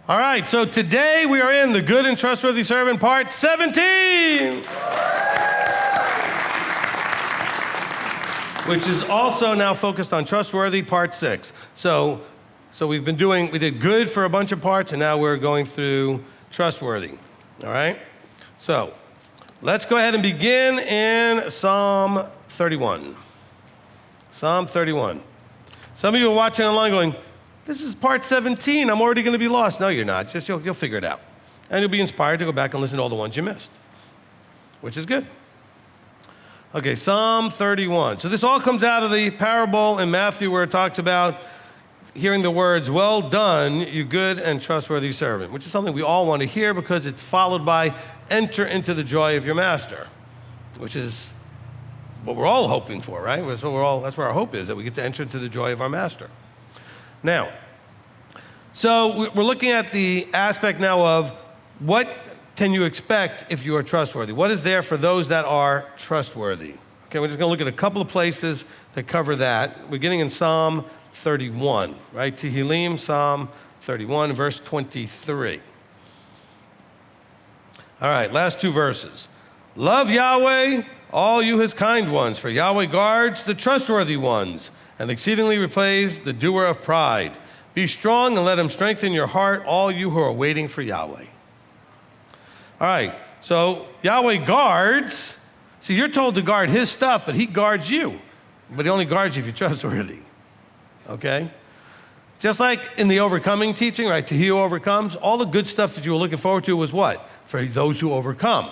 All right, so today we are in the Good and Trustworthy Servant, part 17. Which is also now focused on Trustworthy, part 6. So we did good for a bunch of parts, and now we're going through Trustworthy, all right? So let's go ahead and begin in Psalm 31. Psalm 31. Some of you are watching online going, this is part 17, I'm already gonna be lost. No, you're not, just you'll figure it out. And you'll be inspired to go back and listen to all the ones you missed, which is good. Okay, Psalm 31. So this all comes out of the parable in Matthew where it talks about hearing the words, well done, you good and trustworthy servant, which is something we all want to hear because it's followed by enter into the joy of your master, which is what we're all hoping for, right? That's where our hope is, that we get to enter into the joy of our master. Now, so we're looking at the aspect now of what can you expect if you are trustworthy? What is there for those that are trustworthy? Okay, we're just going to look at a couple of places that cover that. Beginning in Psalm 31, right? Tehillim, Psalm 31, verse 23. All right, last two verses. Love Yahweh, all you his kind ones, for Yahweh guards the trustworthy ones and exceedingly repays the doer of pride. Be strong and let him strengthen your heart, all you who are waiting for Yahweh. All right, so Yahweh guards. See, you're told to guard his stuff, but he guards you. But he only guards you if you're trustworthy, okay? Just like in the overcoming teaching, right, to he who overcomes, all the good stuff that you were looking forward to was what? For those who overcome.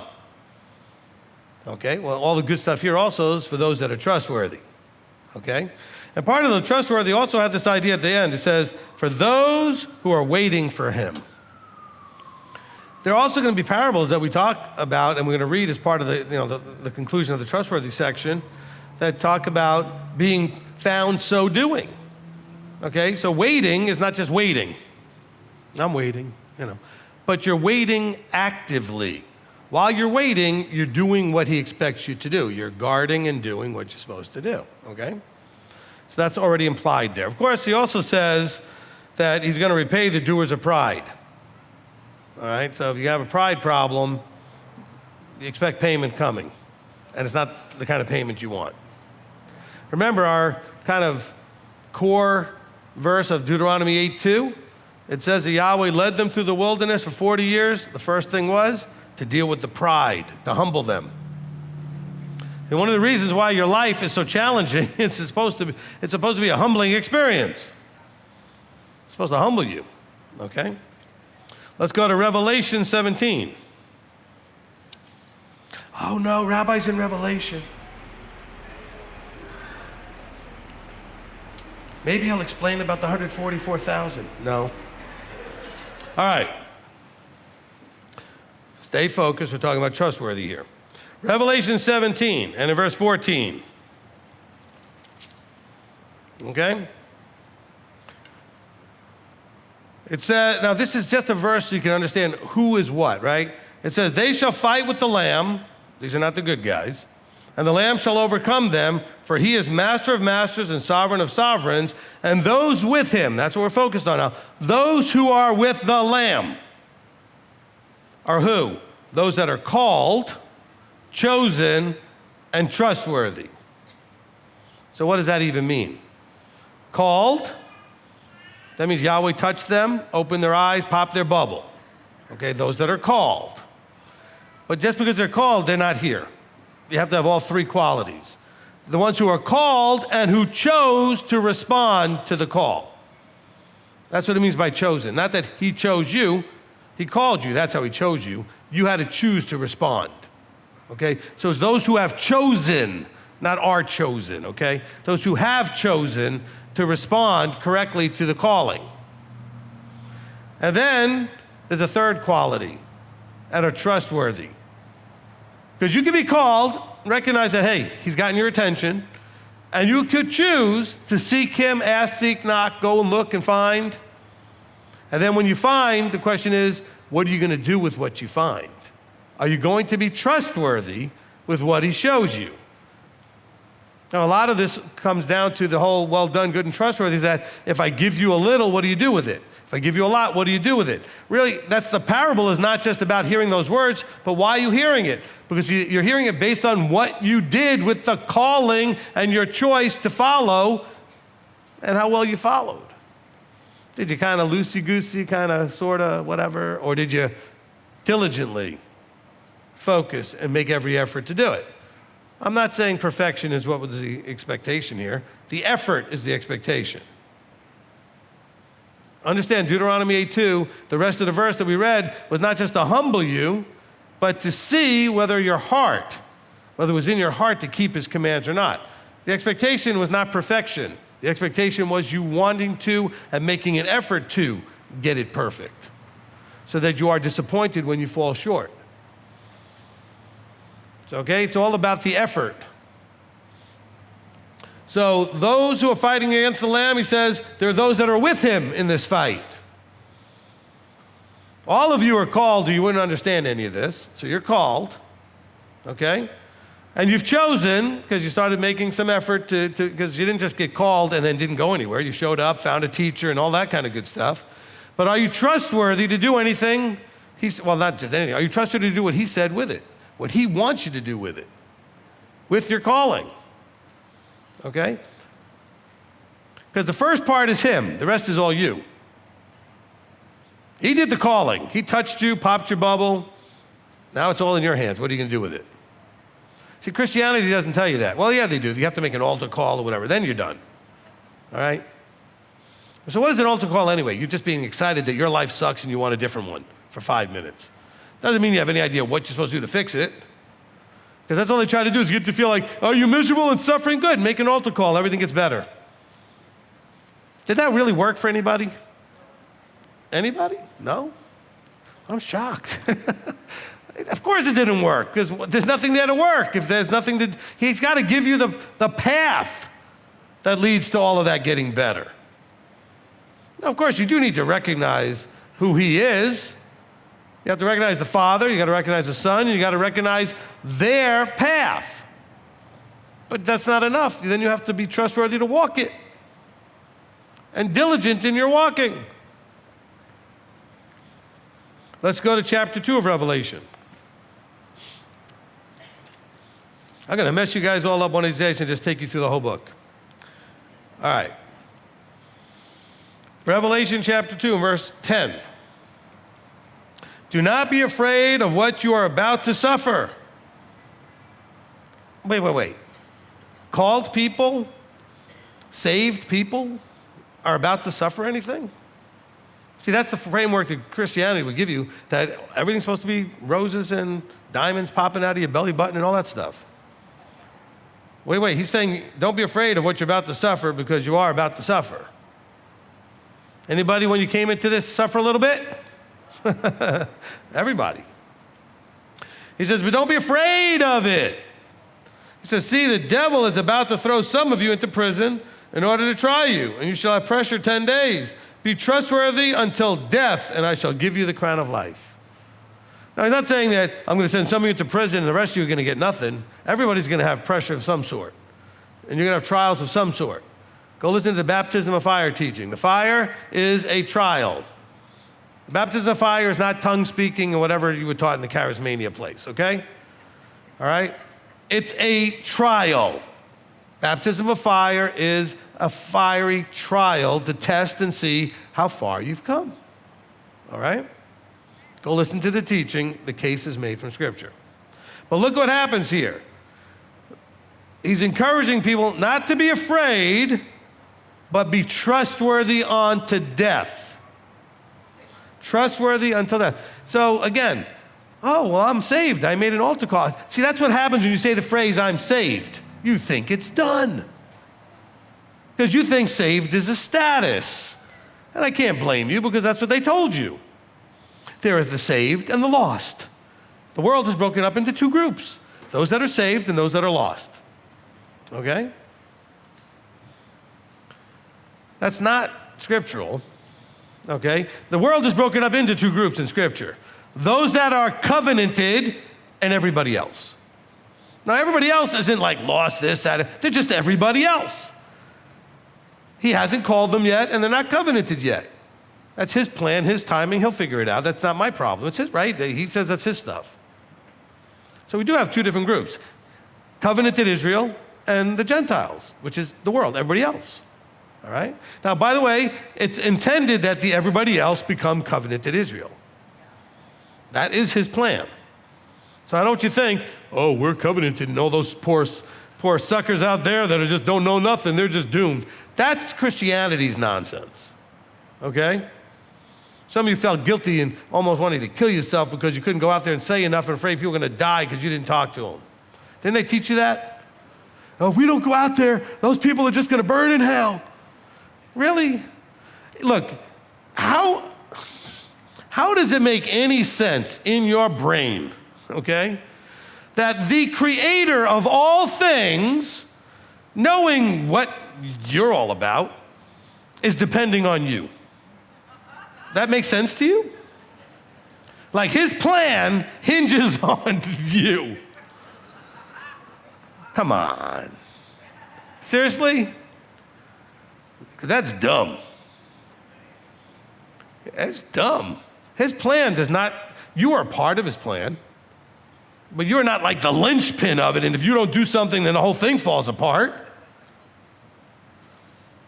Okay, well, all the good stuff here also is for those that are trustworthy, okay? And part of the trustworthy also had this idea at the end. It says, for those who are waiting for him. There are also going to be parables that we talk about, and we're going to read as part of the conclusion of the trustworthy section, that talk about being found so doing. Okay, so waiting is not just waiting. I'm waiting, but you're waiting actively. While you're waiting, you're doing what he expects you to do. You're guarding and doing what you're supposed to do, okay? So that's already implied there. Of course, he also says that he's going to repay the doers of pride. All right, so if you have a pride problem, you expect payment coming, and it's not the kind of payment you want. Remember our kind of core verse of Deuteronomy 8:2? It says that Yahweh led them through the wilderness for 40 years. The first thing was to deal with the pride, to humble them. And one of the reasons why your life is so challenging, it's supposed to be a humbling experience. It's supposed to humble you, okay? Let's go to Revelation 17. Oh no, Rabbi's in Revelation. Maybe I'll explain about the 144,000. No. All right. Stay focused, we're talking about trustworthy here. Revelation 17, and in verse 14. Okay? It says, now this is just a verse so you can understand who is what, right? It says, they shall fight with the Lamb, these are not the good guys, and the Lamb shall overcome them, for he is master of masters and sovereign of sovereigns, and those with him, that's what we're focused on now, those who are with the Lamb are who? Those that are called, chosen, and trustworthy. So what does that even mean? Called, that means Yahweh touched them, opened their eyes, popped their bubble. Okay, those that are called. But just because they're called, they're not here. You have to have all three qualities. The ones who are called and who chose to respond to the call. That's what it means by chosen. Not that he chose you, he called you, that's how he chose you. You had to choose to respond, okay? So it's those who have chosen, not are chosen, okay? Those who have chosen to respond correctly to the calling. And then there's a third quality, and are trustworthy. Because you can be called, recognize that, hey, he's gotten your attention, and you could choose to seek him, ask, seek, knock, go and look and find. And then when you find, the question is, what are you going to do with what you find? Are you going to be trustworthy with what he shows you? Now, a lot of this comes down to the whole well done, good and trustworthy, is that if I give you a little, what do you do with it? If I give you a lot, what do you do with it? Really, that's the parable is not just about hearing those words, but why are you hearing it? Because you're hearing it based on what you did with the calling and your choice to follow and how well you followed. Did you kind of loosey-goosey, kind of, sort of, whatever? Or did you diligently focus and make every effort to do it? I'm not saying perfection is what was the expectation here. The effort is the expectation. Understand, Deuteronomy 8:2, the rest of the verse that we read was not just to humble you, but to see whether it was in your heart to keep his commands or not. The expectation was not perfection. The expectation was you wanting to and making an effort to get it perfect so that you are disappointed when you fall short. So, okay, it's all about the effort. So those who are fighting against the Lamb, he says, there are those that are with him in this fight. All of you are called, or you wouldn't understand any of this. So you're called, okay? And you've chosen, because you started making some effort because you didn't just get called and then didn't go anywhere. You showed up, found a teacher, and all that kind of good stuff. But are you trustworthy to do anything? Well, not just anything. Are you trustworthy to do what he said with it? What he wants you to do with it, with your calling, okay? Because the first part is him. The rest is all you. He did the calling. He touched you, popped your bubble. Now it's all in your hands. What are you going to do with it? See, Christianity doesn't tell you that. Well, yeah, they do. You have to make an altar call or whatever. Then you're done, all right? So what is an altar call anyway? You're just being excited that your life sucks and you want a different one for 5 minutes. Doesn't mean you have any idea what you're supposed to do to fix it. Because that's all they try to do is get you to feel like, are you miserable and suffering? Good, make an altar call, everything gets better. Did that really work for anybody? Anybody? No? I'm shocked. Of course it didn't work, because there's nothing there to work. If there's nothing to, he's got to give you the path that leads to all of that getting better. Now, of course, you do need to recognize who he is. You have to recognize the Father, you got to recognize the Son, and you got to recognize their path. But that's not enough. Then you have to be trustworthy to walk it and diligent in your walking. Let's go to chapter 2 of Revelation. I'm going to mess you guys all up one of these days and just take you through the whole book. All right. Revelation chapter 2 and verse 10. Do not be afraid of what you are about to suffer. Wait. Called people, saved people are about to suffer anything? See, that's the framework that Christianity would give you, that everything's supposed to be roses and diamonds popping out of your belly button and all that stuff. Wait, he's saying don't be afraid of what you're about to suffer because you are about to suffer. Anybody, when you came into this, suffer a little bit? Everybody. He says, but don't be afraid of it. He says, see, the devil is about to throw some of you into prison in order to try you, and you shall have pressure 10 days. Be trustworthy until death, and I shall give you the crown of life. Now, he's not saying that I'm going to send some of you to prison and the rest of you are going to get nothing. Everybody's going to have pressure of some sort, and you're going to have trials of some sort. Go listen to the baptism of fire teaching. The fire is a trial. The baptism of fire is not tongue speaking and whatever you were taught in the charismania place, okay? All right? It's a trial. Baptism of fire is a fiery trial to test and see how far you've come. All right? Go listen to the teaching. The case is made from Scripture. But look what happens here. He's encouraging people not to be afraid, but be trustworthy unto death. Trustworthy until death. So again, oh, well, I'm saved. I made an altar call. See, that's what happens when you say the phrase, I'm saved. You think it's done. Because you think saved is a status. And I can't blame you because that's what they told you. There is the saved and the lost. The world is broken up into two groups. Those that are saved and those that are lost. Okay? That's not scriptural. Okay? The world is broken up into two groups in Scripture. Those that are covenanted and everybody else. Now, everybody else isn't like lost this, that. They're just everybody else. He hasn't called them yet, and they're not covenanted yet. That's his plan, his timing. He'll figure it out. That's not my problem. It's his, right? He says that's his stuff. So we do have two different groups. Covenanted Israel and the Gentiles, which is the world, everybody else. All right? Now, by the way, it's intended that the everybody else become covenanted Israel. That is his plan. So I don't you think, oh, we're covenanted and all those poor suckers out there that just don't know nothing, they're just doomed. That's Christianity's nonsense, okay? Some of you felt guilty and almost wanted to kill yourself because you couldn't go out there and say enough and afraid people were going to die because you didn't talk to them. Didn't they teach you that? Oh, if we don't go out there, those people are just going to burn in hell. Really? Look, how does it make any sense in your brain, okay, that the creator of all things, knowing what you're all about, is depending on you? That makes sense to you? Like his plan hinges on you. Come on. Seriously? That's dumb. That's dumb. His plan does not, you are a part of his plan, but you're not like the linchpin of it, and if you don't do something, then the whole thing falls apart.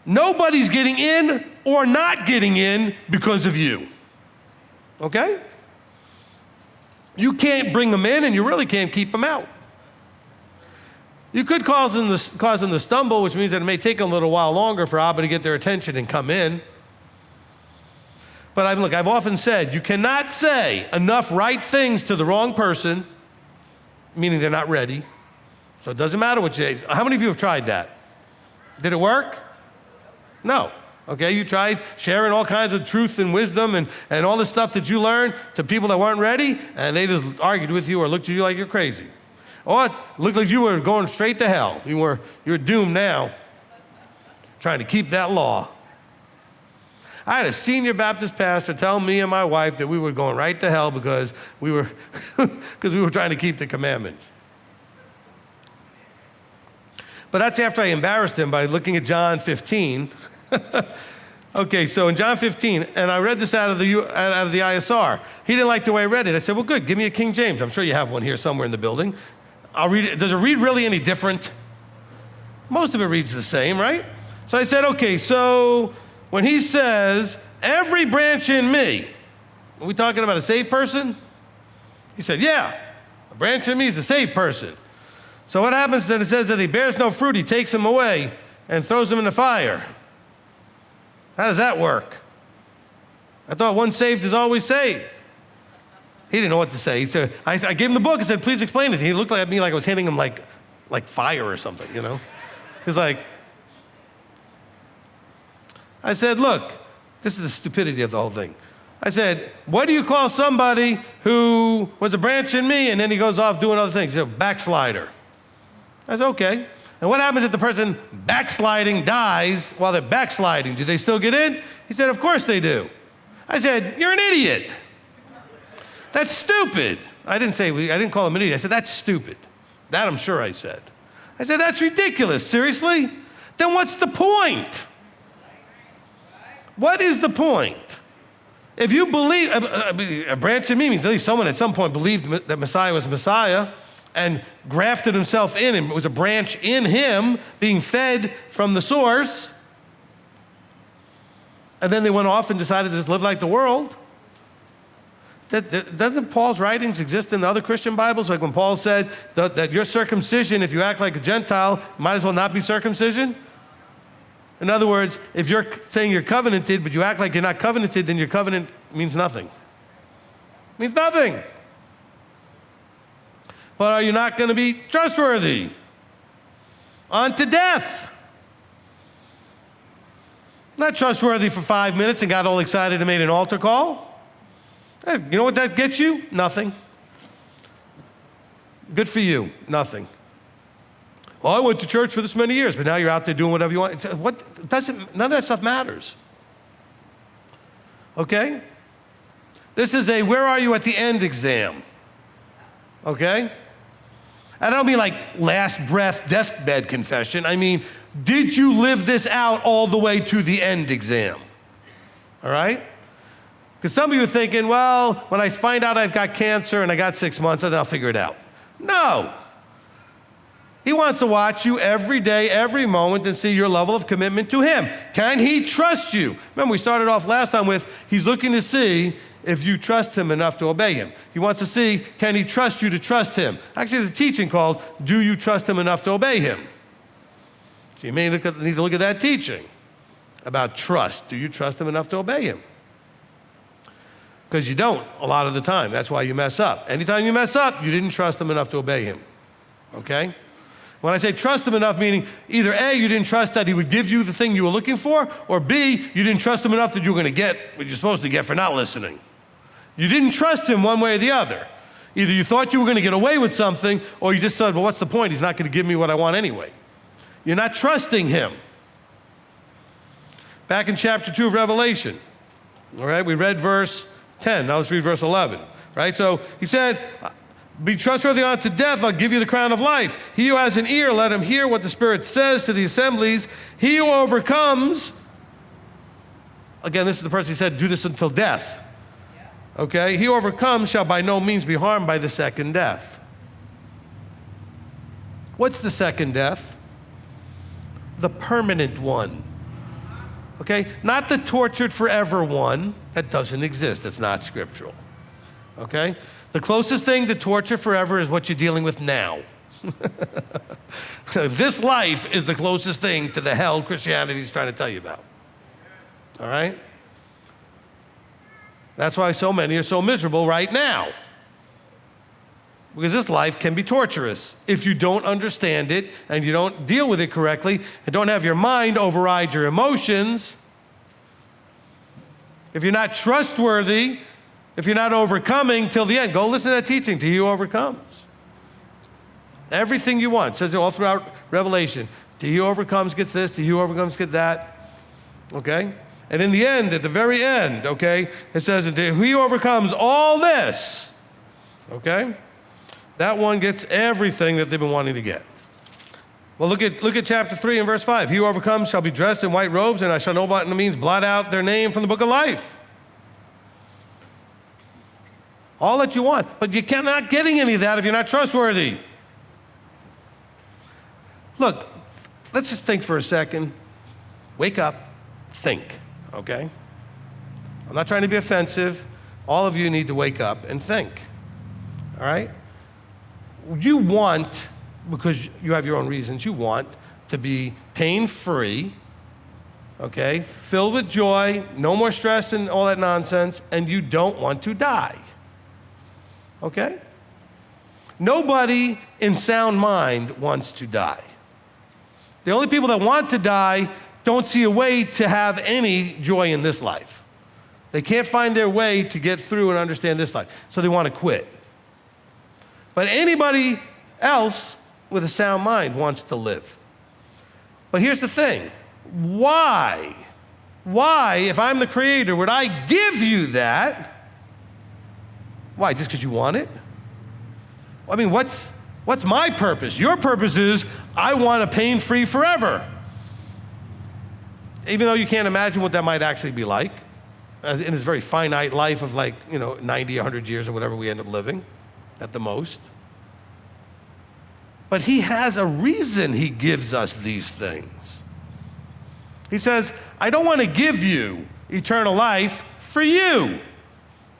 Nobody's getting in or not getting in because of you, okay? You can't bring them in, and you really can't keep them out. You could cause them to stumble, which means that it may take a little while longer for Abba to get their attention and come in. But I've often said, you cannot say enough right things to the wrong person, meaning they're not ready. So it doesn't matter what you say. How many of you have tried that? Did it work? No. Okay, you tried sharing all kinds of truth and wisdom and all the stuff that you learned to people that weren't ready, and they just argued with you or looked at you like you're crazy. Or it looked like you were going straight to hell. You're doomed now, trying to keep that law. I had a senior Baptist pastor tell me and my wife that we were going right to hell because we were trying to keep the commandments. But that's after I embarrassed him by looking at John 15. Okay, so in John 15, and I read this out of the ISR. He didn't like the way I read it. I said, well, good, give me a King James. I'm sure you have one here somewhere in the building. I'll read it. Does it read really any different? Most of it reads the same, right? So I said, okay, so when he says, every branch in me, are we talking about a saved person? He said, yeah, a branch in me is a saved person. So what happens then? It says that he bears no fruit, he takes him away and throws him in the fire. How does that work? I thought one saved is always saved. He didn't know what to say. He said, I gave him the book and said, please explain it. He looked at me like I was hitting him like fire or something, you know? He's like, I said, look, this is the stupidity of the whole thing. I said, what do you call somebody who was a branch in me and then he goes off doing other things? He's a backslider. I said, okay. And what happens if the person backsliding dies while they're backsliding? Do they still get in? He said, of course they do. I said, you're an idiot. That's stupid. I didn't call him an idiot. I said, that's stupid. That I'm sure I said. I said, that's ridiculous. Seriously? Then what's the point? What is the point? If you believe, a branch of me means at least someone at some point believed that Messiah was Messiah and grafted himself in him. It was a branch in him being fed from the source. And then they went off and decided to just live like the world. Doesn't Paul's writings exist in the other Christian Bibles? Like when Paul said that your circumcision, if you act like a Gentile, might as well not be circumcision? In other words, if you're saying you're covenanted, but you act like you're not covenanted, then your covenant means nothing. It means nothing. But are you not going to be trustworthy? On to death. Not trustworthy for 5 minutes and got all excited and made an altar call. Hey, you know what that gets you? Nothing. Good for you. Nothing. Well, I went to church for this many years, but now you're out there doing whatever you want. None of that stuff matters. Okay? This is a where are you at the end exam. Okay? And I don't mean like last breath, deathbed confession. I mean, did you live this out all the way to the end exam? All right? Because some of you are thinking, well, when I find out I've got cancer and I got 6 months, then I'll figure it out. No. He wants to watch you every day, every moment, and see your level of commitment to him. Can he trust you? Remember, we started off last time with, he's looking to see if you trust him enough to obey him. He wants to see, can he trust you to trust him? Actually, there's a teaching called, do you trust him enough to obey him? So you may need to look at that teaching about trust. Do you trust him enough to obey him? Because you don't a lot of the time. That's why you mess up. Anytime you mess up, you didn't trust him enough to obey him. Okay? When I say trust him enough, meaning either A, you didn't trust that he would give you the thing you were looking for, or B, you didn't trust him enough that you were going to get what you're supposed to get for not listening. You didn't trust him one way or the other. Either you thought you were going to get away with something, or you just said, well, what's the point? He's not going to give me what I want anyway. You're not trusting him. Back in chapter 2 of Revelation, all right, we read verse 10. Now let's read verse 11, right? So he said, be trustworthy unto death, I'll give you the crown of life. He who has an ear, let him hear what the Spirit says to the assemblies. He who overcomes, again, this is the person who said, do this until death. Okay, he who overcomes shall by no means be harmed by the second death. What's the second death? The permanent one. Okay, not the tortured forever one. That doesn't exist. It's not scriptural. Okay, the closest thing to torture forever is what you're dealing with now. This life is the closest thing to the hell Christianity is trying to tell you about. All right? That's why so many are so miserable right now. Because this life can be torturous if you don't understand it and you don't deal with it correctly and don't have your mind override your emotions. If you're not trustworthy, if you're not overcoming till the end, go listen to that teaching, to he who overcomes. Everything you want, it says it all throughout Revelation. To he who overcomes gets this, to he who overcomes gets that. Okay? And in the end, at the very end, okay, it says, to he who overcomes all this, okay, that one gets everything that they've been wanting to get. Well, look at chapter 3 and verse 5. He who overcomes shall be dressed in white robes, and I shall know by no means blot out their name from the book of life. All that you want, but you cannot getting any of that if you're not trustworthy. Look, let's just think for a second. Wake up, think, okay? I'm not trying to be offensive. All of you need to wake up and think, all right? You want, because you have your own reasons, you want to be pain-free, okay, filled with joy, no more stress and all that nonsense, and you don't want to die, okay? Nobody in sound mind wants to die. The only people that want to die don't see a way to have any joy in this life. They can't find their way to get through and understand this life, so they want to quit. But anybody else with a sound mind wants to live. But here's the thing. Why, if I'm the creator, would I give you that? Why, just because you want it? I mean, what's my purpose? Your purpose is, I want a pain-free forever. Even though you can't imagine what that might actually be like in this very finite life of 90, 100 years or whatever we end up living at the most. But he has a reason he gives us these things. He says, I don't want to give you eternal life for you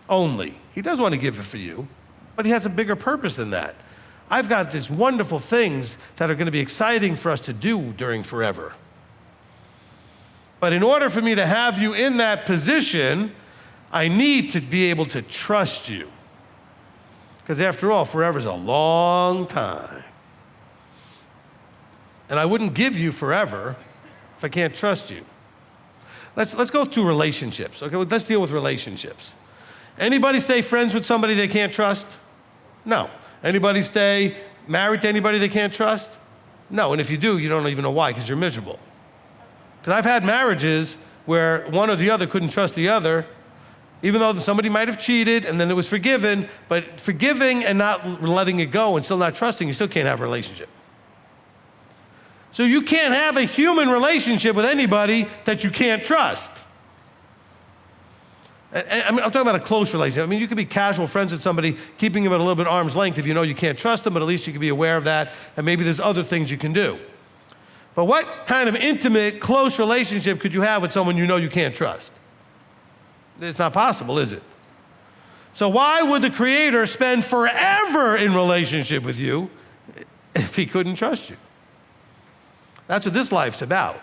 only. He does want to give it for you, but he has a bigger purpose than that. I've got these wonderful things that are going to be exciting for us to do during forever. But in order for me to have you in that position, I need to be able to trust you. Because after all, forever is a long time. And I wouldn't give you forever if I can't trust you. Let's go through relationships. Okay, let's deal with relationships. Anybody stay friends with somebody they can't trust? No. Anybody stay married to anybody they can't trust? No, and if you do, you don't even know why, because you're miserable. Because I've had marriages where one or the other couldn't trust the other, even though somebody might have cheated and then it was forgiven, but forgiving and not letting it go and still not trusting, you still can't have a relationship. So you can't have a human relationship with anybody that you can't trust. I'm talking about a close relationship. I mean, you could be casual friends with somebody, keeping them at a little bit arm's length if you know you can't trust them, but at least you can be aware of that, and maybe there's other things you can do. But what kind of intimate, close relationship could you have with someone you know you can't trust? It's not possible, is it? So why would the Creator spend forever in relationship with you if he couldn't trust you? That's what this life's about.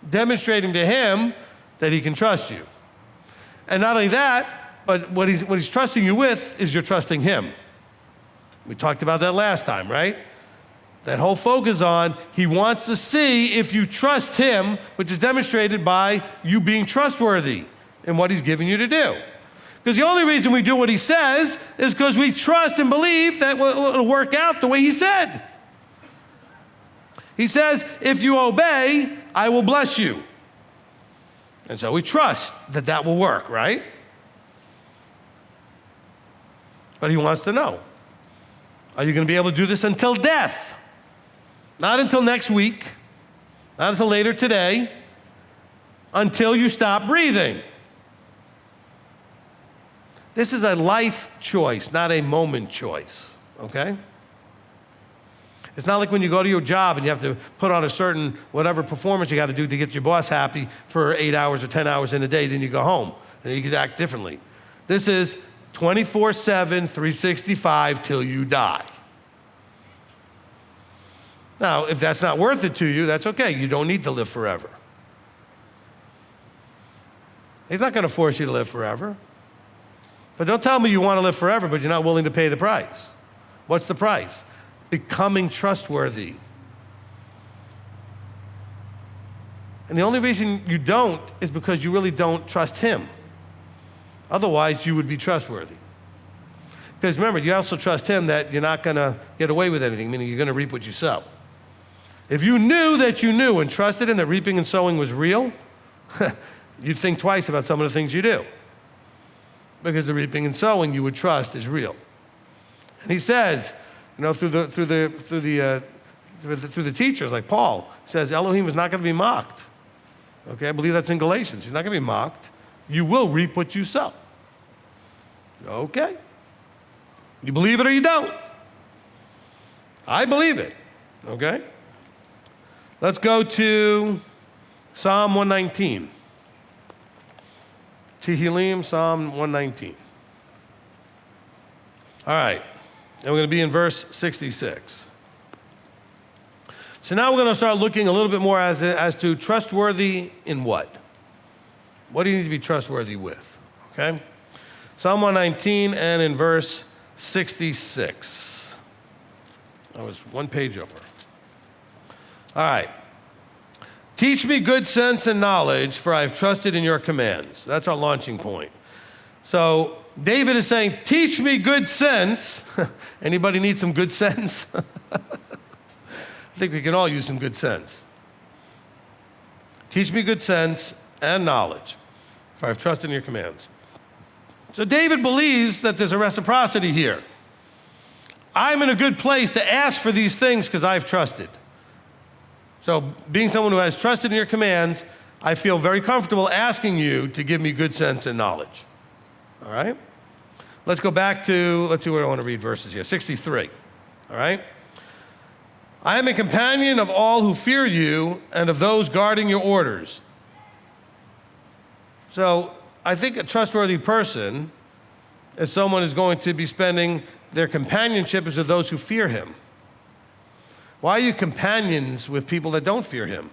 Demonstrating to him that he can trust you. And not only that, but what he's trusting you with is you're trusting him. We talked about that last time, right? That whole focus on he wants to see if you trust him, which is demonstrated by you being trustworthy in what he's giving you to do. Because the only reason we do what he says is because we trust and believe that it'll work out the way he said. He says, if you obey, I will bless you. And so we trust that that will work, right? But he wants to know, are you going to be able to do this until death? Not until next week, not until later today, until you stop breathing. This is a life choice, not a moment choice, okay? It's not like when you go to your job and you have to put on a certain whatever performance you got to do to get your boss happy for 8 hours or 10 hours in a day, then you go home and you can act differently. This is 24/7, 365 till you die. Now, if that's not worth it to you, that's okay. You don't need to live forever. He's not going to force you to live forever. But don't tell me you want to live forever, but you're not willing to pay the price. What's the price? Becoming trustworthy. And the only reason you don't is because you really don't trust him. Otherwise, you would be trustworthy. Because remember, you also trust him that you're not going to get away with anything, meaning you're going to reap what you sow. If you knew that you knew and trusted him that reaping and sowing was real, you'd think twice about some of the things you do. Because the reaping and sowing you would trust is real. And he says, you know, through the teachers, like Paul says, Elohim is not going to be mocked. Okay, I believe that's in Galatians. He's not going to be mocked. You will reap what you sow. Okay. You believe it or you don't. I believe it. Okay. Let's go to Psalm 119. Tehillim, Psalm 119. All right. And we're going to be in verse 66. So now we're going to start looking a little bit more as to trustworthy in what? What do you need to be trustworthy with? Okay? Psalm 119 and in verse 66. I was one page over. All right. Teach me good sense and knowledge, for I have trusted in your commands. That's our launching point. So David is saying, teach me good sense. Anybody need some good sense? I think we can all use some good sense. Teach me good sense and knowledge, for I have trusted in your commands. So David believes that there's a reciprocity here. I'm in a good place to ask for these things because I've trusted. So being someone who has trusted in your commands, I feel very comfortable asking you to give me good sense and knowledge. All right? Let's go back to, let's see where I want to read verses here. 63. All right? I am a companion of all who fear you and of those guarding your orders. So I think a trustworthy person is someone who's going to be spending their companionship is with those who fear him. Why are you companions with people that don't fear him?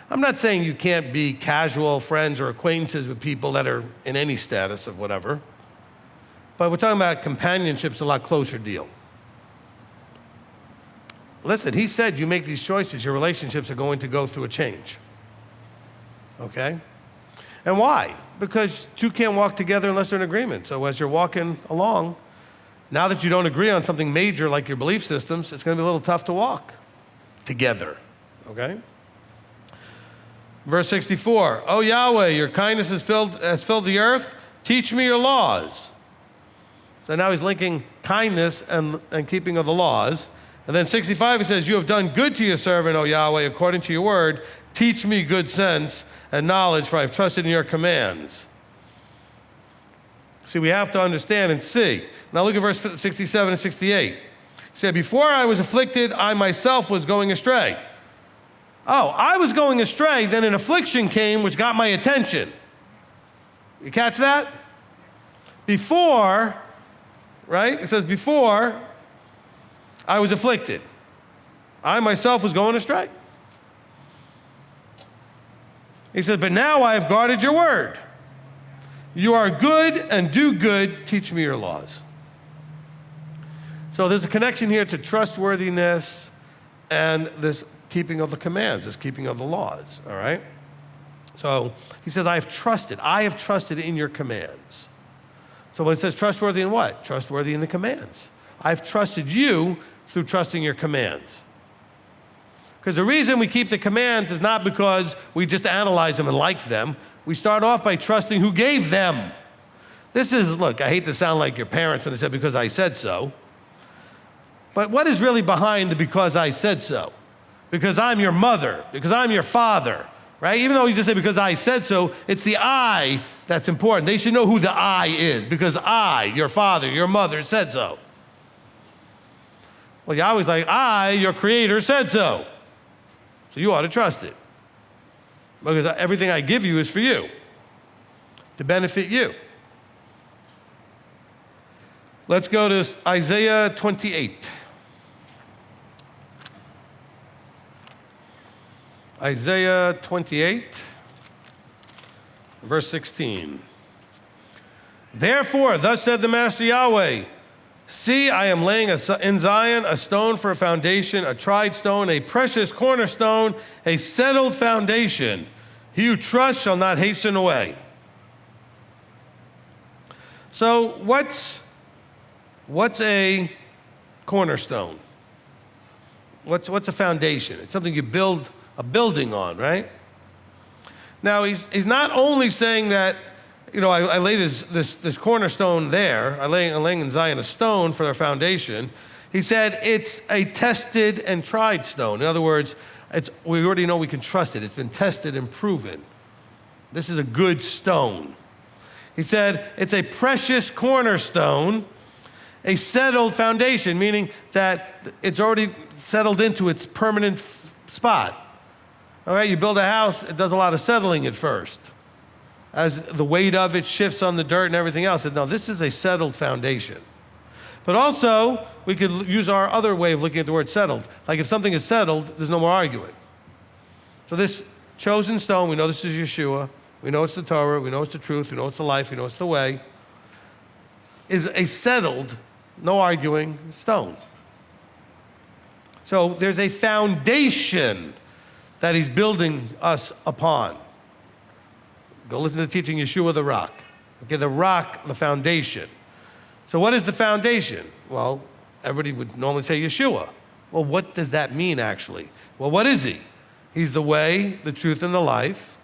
I'm not saying you can't be casual friends or acquaintances with people that are in any status of whatever, but we're talking about companionship's a lot closer deal. Listen, he said you make these choices, your relationships are going to go through a change. Okay? And why? Because two can't walk together unless they're in agreement. So as you're walking along, now that you don't agree on something major like your belief systems, it's going to be a little tough to walk together. Okay? Verse 64, O Yahweh, your kindness has filled the earth. teach me your laws. So now he's linking kindness and keeping of the laws. And then 65, he says, you have done good to your servant, O Yahweh, according to your word. Teach me good sense and knowledge, for I have trusted in your commands. See, we have to understand and see. Now look at verse 67 and 68. He said, before I was afflicted, I myself was going astray. Oh, I was going astray, then an affliction came which got my attention. You catch that? Before, right? It says, before I was afflicted, I myself was going astray. He said, but now I have guarded your word. You are good and do good. Teach me your laws. So there's a connection here to trustworthiness and this keeping of the commands, this keeping of the laws, all right? So he says, I have trusted in your commands. So when it says trustworthy in what? Trustworthy in the commands. I've trusted you through trusting your commands. Because the reason we keep the commands is not because we just analyze them and like them. We start off by trusting who gave them. This is, look, I hate to sound like your parents when they said, because I said so. But what is really behind the because I said so? Because I'm your mother, because I'm your father, right? Even though you just say because I said so, it's the I that's important. They should know who the I is, because I, your father, your mother, said so. Well, Yahweh's like, I, your creator, said so. So you ought to trust it. Because everything I give you is for you, to benefit you. Let's go to Isaiah 28. Isaiah 28, verse 16. Therefore, thus said the Master Yahweh, see, I am laying in Zion a stone for a foundation, a tried stone, a precious cornerstone, a settled foundation. He who trusts shall not hasten away. So what's a cornerstone? What's a foundation? It's something you build a building on, right? Now, he's not only saying that, I lay this cornerstone there. I'm laying in Zion a stone for their foundation. He said it's a tested and tried stone. In other words, we already know we can trust it. It's been tested and proven. This is a good stone. He said it's a precious cornerstone, a settled foundation, meaning that it's already settled into its permanent spot. All right, you build a house, it does a lot of settling at first. As the weight of it shifts on the dirt and everything else. No, this is a settled foundation. But also, we could use our other way of looking at the word settled. Like if something is settled, there's no more arguing. So this chosen stone, we know this is Yeshua. We know it's the Torah. We know it's the truth. We know it's the life. We know it's the way. Is a settled, no arguing stone. So there's a foundation that he's building us upon. Go listen to the teaching, Yeshua the rock. Okay, the rock, the foundation. So what is the foundation? Well, everybody would normally say Yeshua. Well, what does that mean actually? Well, what is he? He's the way, the truth, and the life.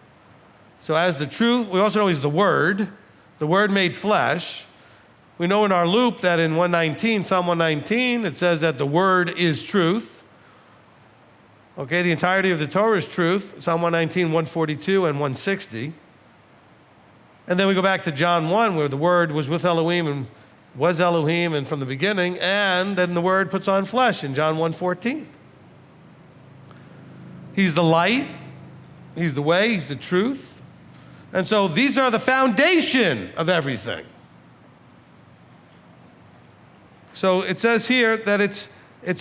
So as the truth, we also know he's the Word made flesh. We know in our loop that in Psalm 119, it says that the Word is truth. Okay, the entirety of the Torah is truth. Psalm 119, 142, and 160. And then we go back to John 1, where the Word was with Elohim and was Elohim and from the beginning, and then the Word puts on flesh in John 1:14. He's the light, he's the way, he's the truth. And so these are the foundation of everything. So it says here that it's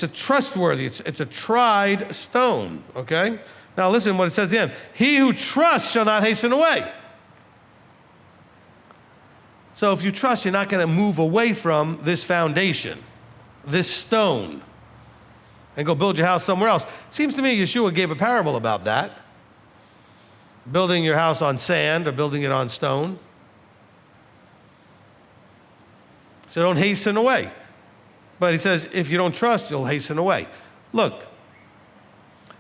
a trustworthy, it's a tried stone, okay? Now listen what it says at the end. He who trusts shall not hasten away. So if you trust, you're not going to move away from this foundation, this stone, and go build your house somewhere else. Seems to me Yeshua gave a parable about that. Building your house on sand or building it on stone. So don't hasten away. But he says, if you don't trust, you'll hasten away. Look,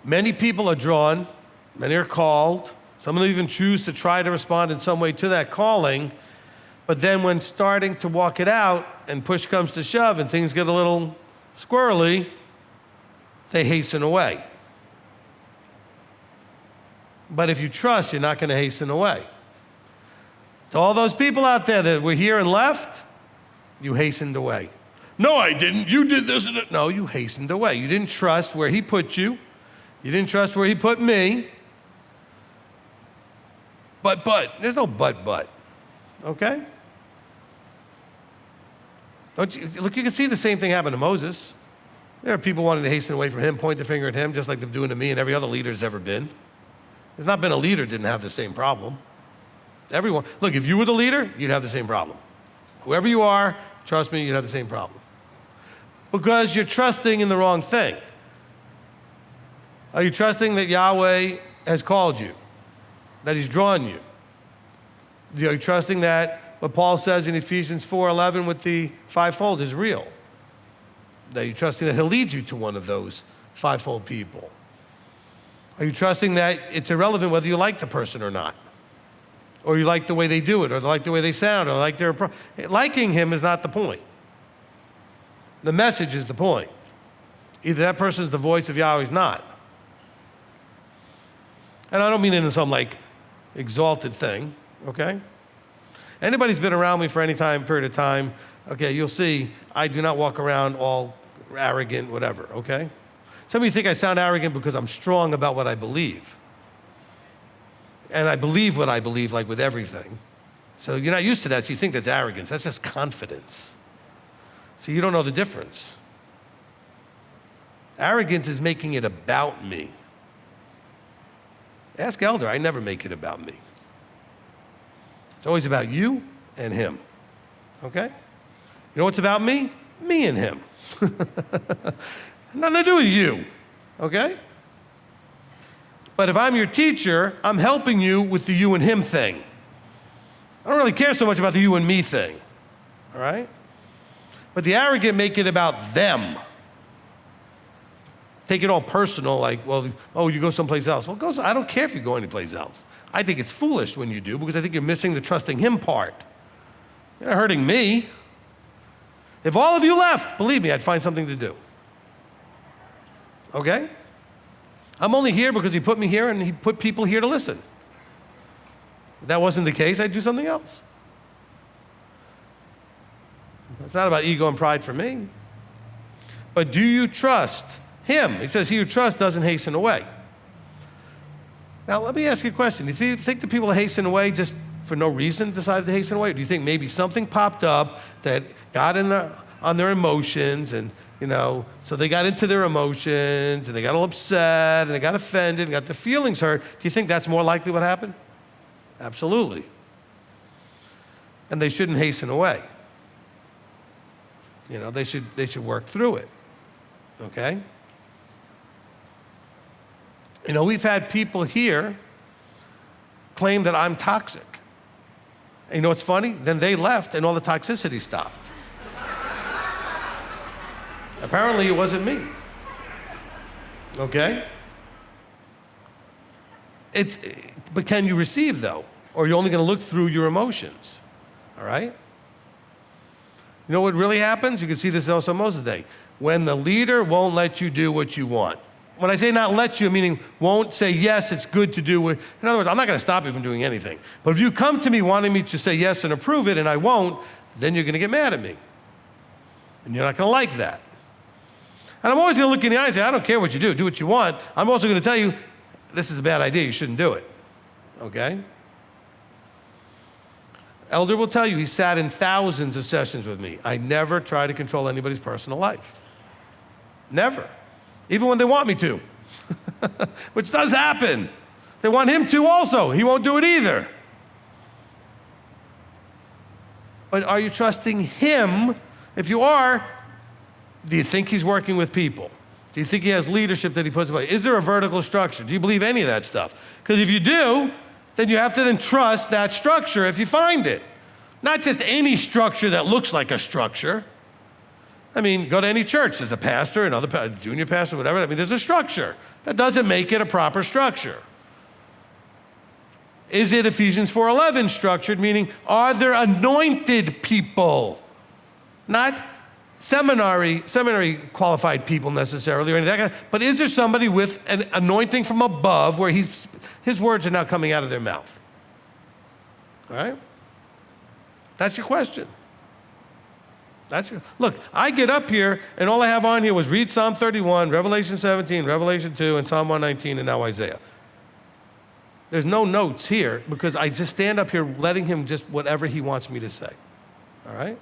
many people are drawn, many are called. Some of them even choose to try to respond in some way to that calling. But then when starting to walk it out and push comes to shove and things get a little squirrely, they hasten away. But if you trust, you're not going to hasten away. To all those people out there that were here and left, you hastened away. No, I didn't. You did this and that. No, you hastened away. You didn't trust where he put you. You didn't trust where he put me. But. There's no but. Okay? Don't you, look, you can see the same thing happen to Moses. There are people wanting to hasten away from him, point the finger at him, just like they're doing to me and every other leader has ever been. There's not been a leader that didn't have the same problem. Everyone. Look, if you were the leader, you'd have the same problem. Whoever you are, trust me, you'd have the same problem. Because you're trusting in the wrong thing. Are you trusting that Yahweh has called you? That he's drawn you? Are you trusting that what Paul says in Ephesians 4:11 with the fivefold is real? That you're trusting that he'll lead you to one of those fivefold people? Are you trusting that it's irrelevant whether you like the person or not? Or you like the way they do it, or like the way they sound, or like their approach? Liking him is not the point. The message is the point. Either that person is the voice of Yahweh or he's not. And I don't mean it in some like exalted thing, okay? Anybody's been around me for any period of time, okay, you'll see I do not walk around all arrogant, whatever, okay? Some of you think I sound arrogant because I'm strong about what I believe. And I believe what I believe, like with everything. So you're not used to that, so you think that's arrogance. That's just confidence. So you don't know the difference. Arrogance is making it about me. Ask Elder, I never make it about me. It's always about you and him, okay? You know what's about me? Me and him. Nothing to do with you, okay? But if I'm your teacher, I'm helping you with the you and him thing. I don't really care so much about the you and me thing, all right? But the arrogant make it about them. Take it all personal, like, well, oh, you go someplace else. Well, I don't care if you go anyplace else. I think it's foolish when you do because I think you're missing the trusting him part. You're not hurting me. If all of you left, believe me, I'd find something to do. Okay? I'm only here because he put me here and he put people here to listen. If that wasn't the case, I'd do something else. It's not about ego and pride for me. But do you trust him? He says, he who trusts doesn't hasten away. Now, let me ask you a question. Do you think the people that hasten away just for no reason decided to hasten away? Or do you think maybe something popped up that got on their emotions and, so they got into their emotions and they got all upset and they got offended and got their feelings hurt? Do you think that's more likely what happened? Absolutely. And they shouldn't hasten away. They should work through it, okay? We've had people here claim that I'm toxic. And you know what's funny? Then they left and all the toxicity stopped. Apparently it wasn't me, okay? But can you receive though? Or are you only gonna look through your emotions, all right? You know what really happens? You can see this also Moses' day. When the leader won't let you do what you want. When I say not let you, meaning won't say, yes, it's good to do it. In other words, I'm not going to stop you from doing anything. But if you come to me wanting me to say yes and approve it and I won't, then you're going to get mad at me. And you're not going to like that. And I'm always going to look you in the eye and say, I don't care what you do what you want. I'm also going to tell you, this is a bad idea, you shouldn't do it. Okay? Elder will tell you, he sat in thousands of sessions with me. I never try to control anybody's personal life. Never. Even when they want me to, which does happen. They want him to also. He won't do it either. But are you trusting him? If you are, do you think he's working with people? Do you think he has leadership that he puts in place? Is there a vertical structure? Do you believe any of that stuff? Because if you do, then you have to then trust that structure if you find it. Not just any structure that looks like a structure. I mean, go to any church. There's a pastor, another junior pastor, whatever. I mean, there's a structure. That doesn't make it a proper structure. Is it Ephesians 4:11 structured, meaning are there anointed people? Not seminary qualified people necessarily or anything like that, but is there somebody with an anointing from above where his words are now coming out of their mouth? All right? That's your question. Look, I get up here and all I have on here was read Psalm 31, Revelation 17, Revelation 2, and Psalm 119, and now Isaiah. There's no notes here because I just stand up here letting him just whatever he wants me to say. All right?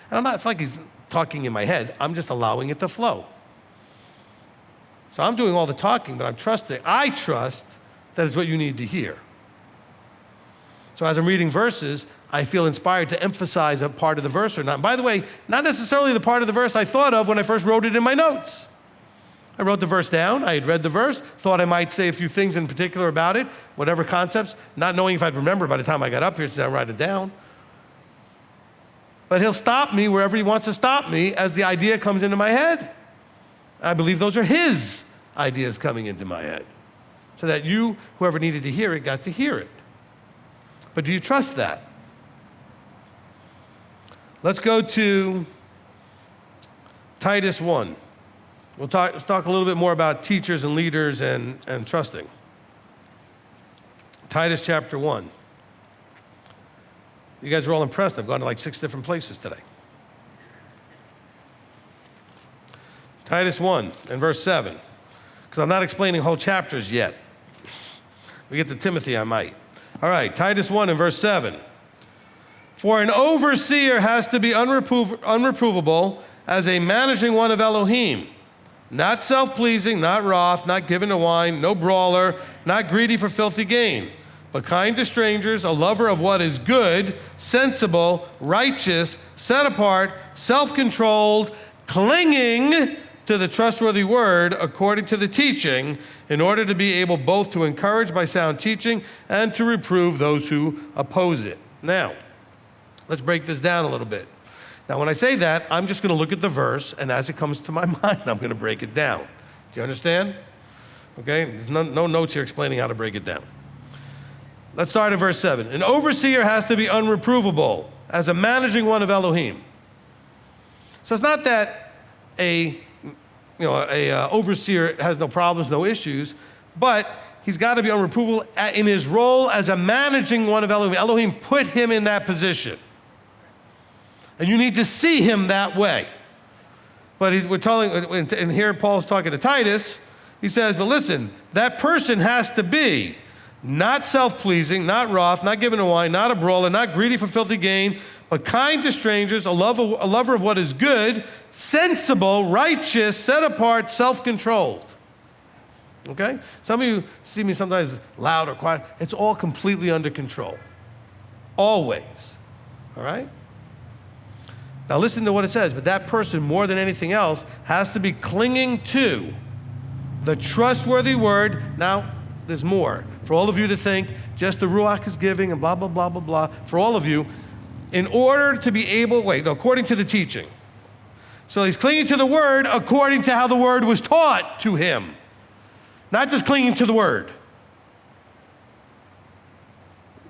And it's like he's talking in my head. I'm just allowing it to flow. So I'm doing all the talking, but I trust that it's what you need to hear. So as I'm reading verses, I feel inspired to emphasize a part of the verse or not. And by the way, not necessarily the part of the verse I thought of when I first wrote it in my notes. I wrote the verse down, I had read the verse, thought I might say a few things in particular about it, whatever concepts, not knowing if I'd remember by the time I got up here since I write it down. But he'll stop me wherever he wants to stop me as the idea comes into my head. I believe those are his ideas coming into my head. So that you, whoever needed to hear it, got to hear it. But do you trust that? Let's go to Titus 1. Let's talk a little bit more about teachers and leaders and trusting. Titus chapter 1. You guys are all impressed. I've gone to like 6 different places today. Titus 1 and verse 7. Because I'm not explaining whole chapters yet. We get to Timothy, I might. All right, Titus 1 and verse 7. For an overseer has to be unreprovable as a managing one of Elohim, not self-pleasing, not wroth, not given to wine, no brawler, not greedy for filthy gain, but kind to strangers, a lover of what is good, sensible, righteous, set apart, self-controlled, clinging to the trustworthy word according to the teaching, in order to be able both to encourage by sound teaching and to reprove those who oppose it. Now, let's break this down a little bit. Now, when I say that, I'm just going to look at the verse, and as it comes to my mind, I'm going to break it down. Do you understand? Okay? There's no notes here explaining how to break it down. Let's start at verse 7. An overseer has to be unreprovable as a managing one of Elohim. So it's not that a overseer has no problems, no issues, but he's got to be unreprovable in his role as a managing one of Elohim. Elohim put him in that position. And you need to see him that way. But and here Paul's talking to Titus. He says, but listen, that person has to be not self-pleasing, not wroth, not given to wine, not a brawler, not greedy for filthy gain, but kind to strangers, a lover of what is good, sensible, righteous, set apart, self-controlled. Okay? Some of you see me sometimes loud or quiet. It's all completely under control. Always. All right? Now listen to what it says. But that person, more than anything else, has to be clinging to the trustworthy word. Now, there's more. For all of you that think just the Ruach is giving and blah, blah, blah, blah, blah. For all of you, in order to be able, according to the teaching. So he's clinging to the word according to how the word was taught to him. Not just clinging to the word.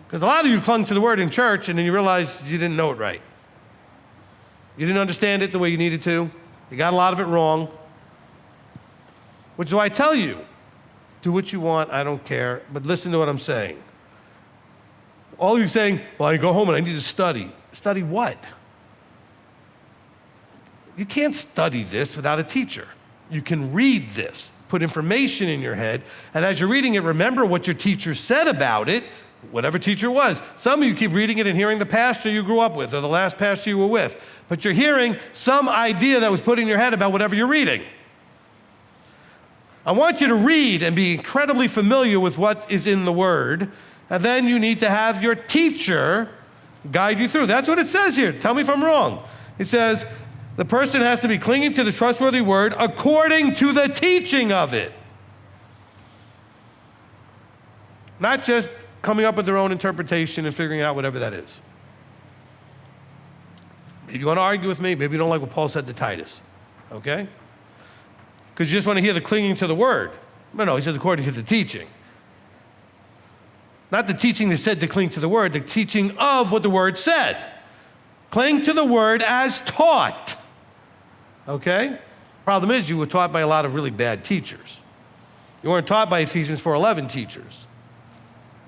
Because a lot of you clung to the word in church and then you realized you didn't know it right. You didn't understand it the way you needed to. You got a lot of it wrong. Which is why I tell you, do what you want, I don't care, but listen to what I'm saying. All you saying, well, I go home and I need to study. Study what? You can't study this without a teacher. You can read this, put information in your head, and as you're reading it, remember what your teacher said about it, whatever teacher was. Some of you keep reading it and hearing the pastor you grew up with or the last pastor you were with, but you're hearing some idea that was put in your head about whatever you're reading. I want you to read and be incredibly familiar with what is in the Word, and then you need to have your teacher guide you through. That's what it says here. Tell me if I'm wrong. It says the person has to be clinging to the trustworthy Word according to the teaching of it. Not just coming up with their own interpretation and figuring out whatever that is. Maybe you want to argue with me. Maybe you don't like what Paul said to Titus. Okay? Because you just want to hear the clinging to the word. No, he says according to the teaching. Not the teaching that said to cling to the word, the teaching of what the word said. Cling to the word as taught. Okay? Problem is, you were taught by a lot of really bad teachers. You weren't taught by Ephesians 4:11 teachers.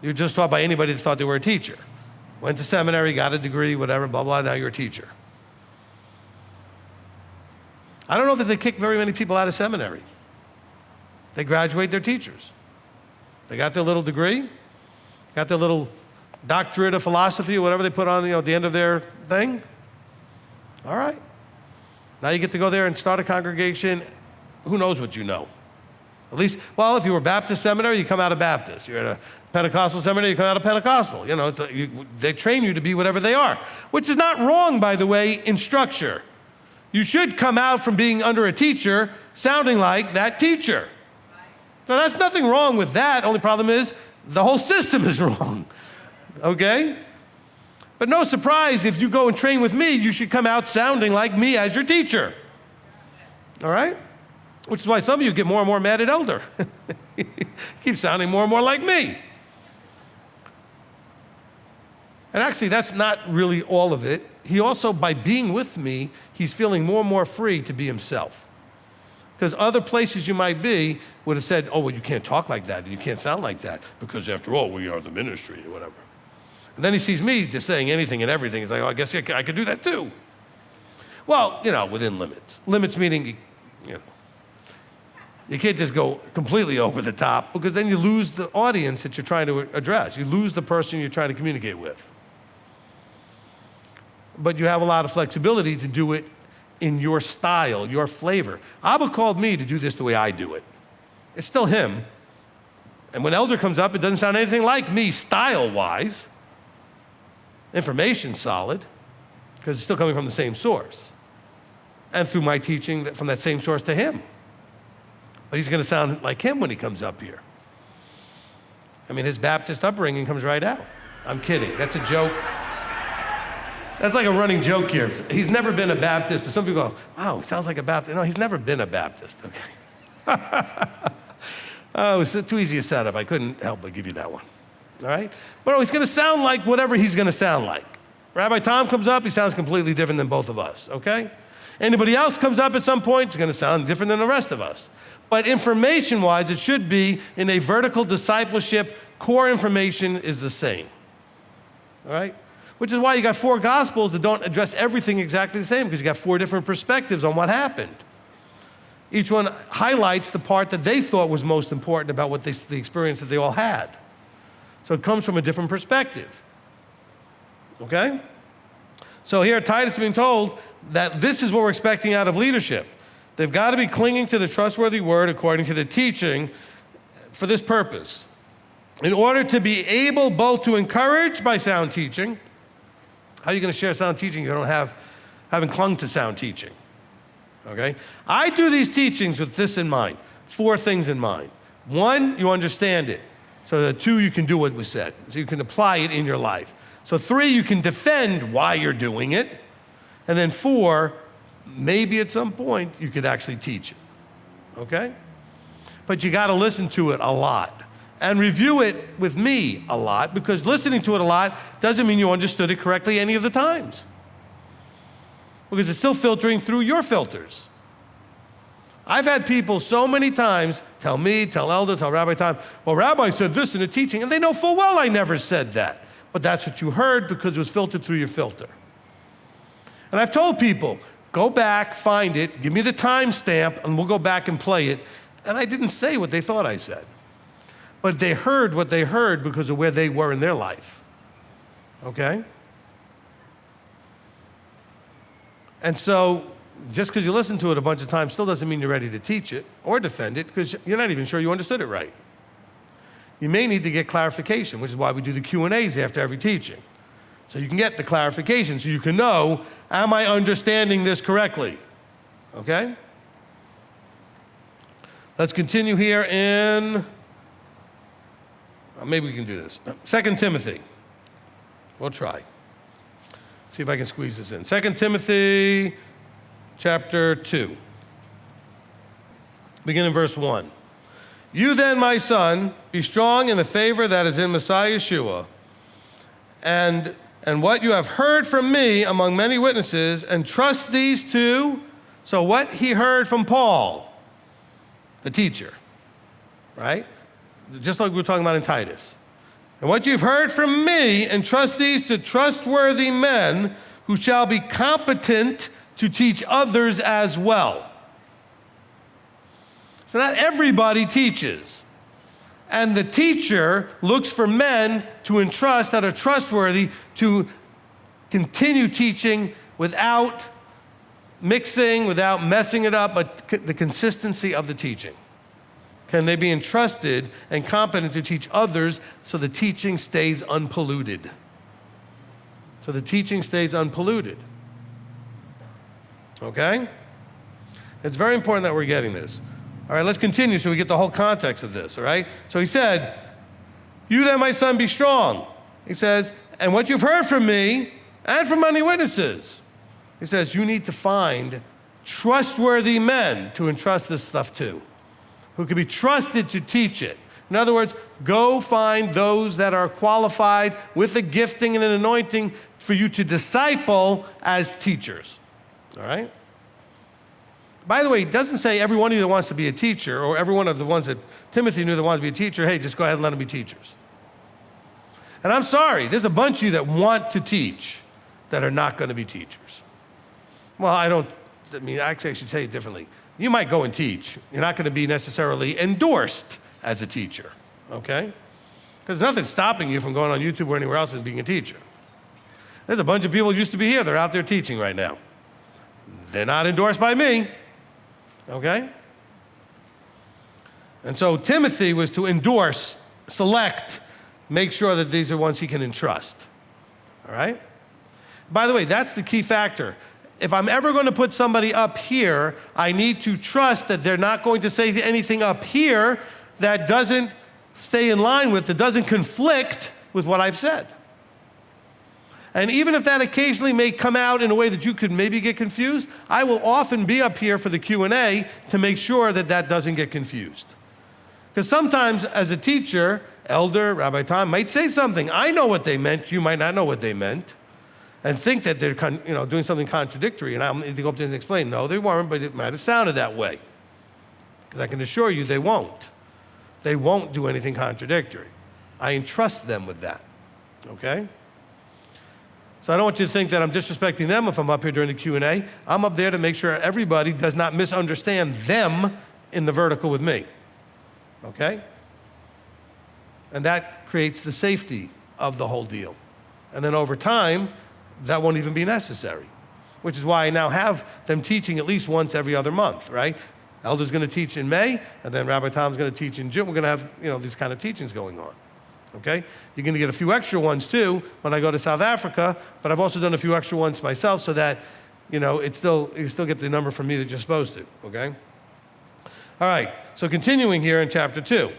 You were just taught by anybody that thought they were a teacher. Went to seminary, got a degree, whatever, blah, blah, now you're a teacher. I don't know that they kick very many people out of seminary. They graduate, they're teachers. They got their little degree, got their little doctorate of philosophy or whatever they put on at the end of their thing. All right. Now you get to go there and start a congregation. Who knows what you know? At least, well, if you were Baptist seminary, you come out of Baptist. You're at a Pentecostal seminary, you come out of Pentecostal. They train you to be whatever they are, which is not wrong, by the way, in structure. You should come out from being under a teacher sounding like that teacher. Now, that's nothing wrong with that. Only problem is the whole system is wrong, okay? But no surprise, if you go and train with me, you should come out sounding like me as your teacher, all right? Which is why some of you get more and more mad at Elder. Keep sounding more and more like me. And actually, that's not really all of it. He also, by being with me, he's feeling more and more free to be himself. Because other places you might be would have said, oh, well, you can't talk like that, and you can't sound like that, because after all, we are the ministry, or whatever. And then he sees me just saying anything and everything. He's like, oh, I guess I could do that too. Well, within limits. Limits meaning, you can't just go completely over the top, because then you lose the audience that you're trying to address. You lose the person you're trying to communicate with. But you have a lot of flexibility to do it in your style, your flavor. Abba called me to do this the way I do it. It's still him. And when Elder comes up, it doesn't sound anything like me style-wise. Information's solid, because it's still coming from the same source. And through my teaching from that same source to him. But he's going to sound like him when he comes up here. His Baptist upbringing comes right out. I'm kidding. That's a joke. That's like a running joke here. He's never been a Baptist, but some people go, wow, he sounds like a Baptist. No, he's never been a Baptist, okay? Oh, it's too easy a setup. I couldn't help but give you that one, all right? But he's going to sound like whatever he's going to sound like. Rabbi Tom comes up, he sounds completely different than both of us, okay? Anybody else comes up at some point, it's going to sound different than the rest of us. But information-wise, it should be in a vertical discipleship, core information is the same, all right? Which is why you got 4 Gospels that don't address everything exactly the same, because you got 4 different perspectives on what happened. Each one highlights the part that they thought was most important about the experience that they all had. So it comes from a different perspective, okay? So here Titus is being told that this is what we're expecting out of leadership. They've got to be clinging to the trustworthy word according to the teaching for this purpose. In order to be able both to encourage by sound teaching. How are you going to share sound teaching if you haven't clung to sound teaching? Okay? I do these teachings with this in mind, 4 things in mind. 1, you understand it. So that 2, you can do what was said. So you can apply it in your life. So 3, you can defend why you're doing it. And then 4, maybe at some point you could actually teach it. Okay? But you got to listen to it a lot. And review it with me a lot, because listening to it a lot doesn't mean you understood it correctly any of the times. Because it's still filtering through your filters. I've had people so many times tell me, tell Elder, tell Rabbi Tom, well, Rabbi said this in the teaching, and they know full well I never said that. But that's what you heard because it was filtered through your filter. And I've told people, go back, find it, give me the timestamp, and we'll go back and play it. And I didn't say what they thought I said. But they heard what they heard because of where they were in their life, okay? And so just because you listen to it a bunch of times still doesn't mean you're ready to teach it or defend it, because you're not even sure you understood it right. You may need to get clarification, which is why we do the Q&As after every teaching. So you can get the clarification so you can know, am I understanding this correctly? Okay? Let's continue here in... maybe we can do this. 2 Timothy. We'll try. See if I can squeeze this in. 2 Timothy chapter 2. Begin in verse 1. You then, my son, be strong in the favor that is in Messiah Yeshua, and what you have heard from me among many witnesses, and trust these two. So what he heard from Paul, the teacher, right? Just like we were talking about in Titus. And what you've heard from me, and trust these to trustworthy men who shall be competent to teach others as well. So not everybody teaches. And the teacher looks for men to entrust that are trustworthy to continue teaching without mixing, without messing it up, but the consistency of the teaching. Can they be entrusted and competent to teach others so the teaching stays unpolluted? So the teaching stays unpolluted. Okay? It's very important that we're getting this. All right, let's continue so we get the whole context of this, all right? So he said, you then, my son, be strong. He says, and what you've heard from me and from many witnesses. He says, you need to find trustworthy men to entrust this stuff to, who can be trusted to teach it. In other words, go find those that are qualified with a gifting and an anointing for you to disciple as teachers, all right? By the way, it doesn't say every one of you that wants to be a teacher, or every one of the ones that Timothy knew that wanted to be a teacher, hey, just go ahead and let them be teachers. And I'm sorry, there's a bunch of you that want to teach that are not going to be teachers. Well, I actually should say it differently. You might go and teach. You're not going to be necessarily endorsed as a teacher, okay? Because there's nothing stopping you from going on YouTube or anywhere else and being a teacher. There's a bunch of people who used to be here. They're out there teaching right now. They're not endorsed by me, okay? And so Timothy was to endorse, select, make sure that these are ones he can entrust, all right? By the way, that's the key factor. If I'm ever going to put somebody up here, I need to trust that they're not going to say anything up here that doesn't stay in line with, that doesn't conflict with what I've said. And even if that occasionally may come out in a way that you could maybe get confused, I will often be up here for the Q&A to make sure that that doesn't get confused. Because sometimes as a teacher, elder, Rabbi Tom might say something. I know what they meant. You might not know what they meant. And think that they're doing something contradictory. And I need to go up there and explain, no, they weren't, but it might have sounded that way. Because I can assure you they won't. They won't do anything contradictory. I entrust them with that, okay? So I don't want you to think that I'm disrespecting them if I'm up here during the Q&A. I'm up there to make sure everybody does not misunderstand them in the vertical with me, okay? And that creates the safety of the whole deal. And then over time, that won't even be necessary, which is why I now have them teaching at least once every other month, right? Elder's going to teach in May, and then Rabbi Tom's going to teach in June. We're going to have, these kind of teachings going on, okay? You're going to get a few extra ones, too, when I go to South Africa, but I've also done a few extra ones myself so that, you still get the number from me that you're supposed to, okay? All right, so continuing here in chapter 2. It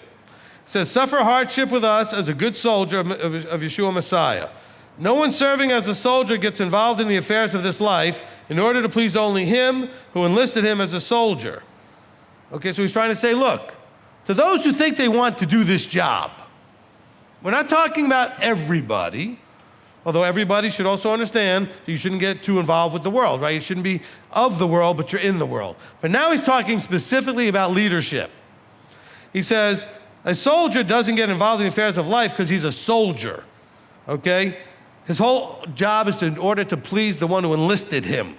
says, suffer hardship with us as a good soldier of Yeshua Messiah. No one serving as a soldier gets involved in the affairs of this life in order to please only him who enlisted him as a soldier. Okay, so he's trying to say, look, to those who think they want to do this job, we're not talking about everybody, although everybody should also understand that you shouldn't get too involved with the world, right? You shouldn't be of the world, but you're in the world. But now he's talking specifically about leadership. He says, a soldier doesn't get involved in the affairs of life because he's a soldier, okay? His whole job is in order to please the one who enlisted him.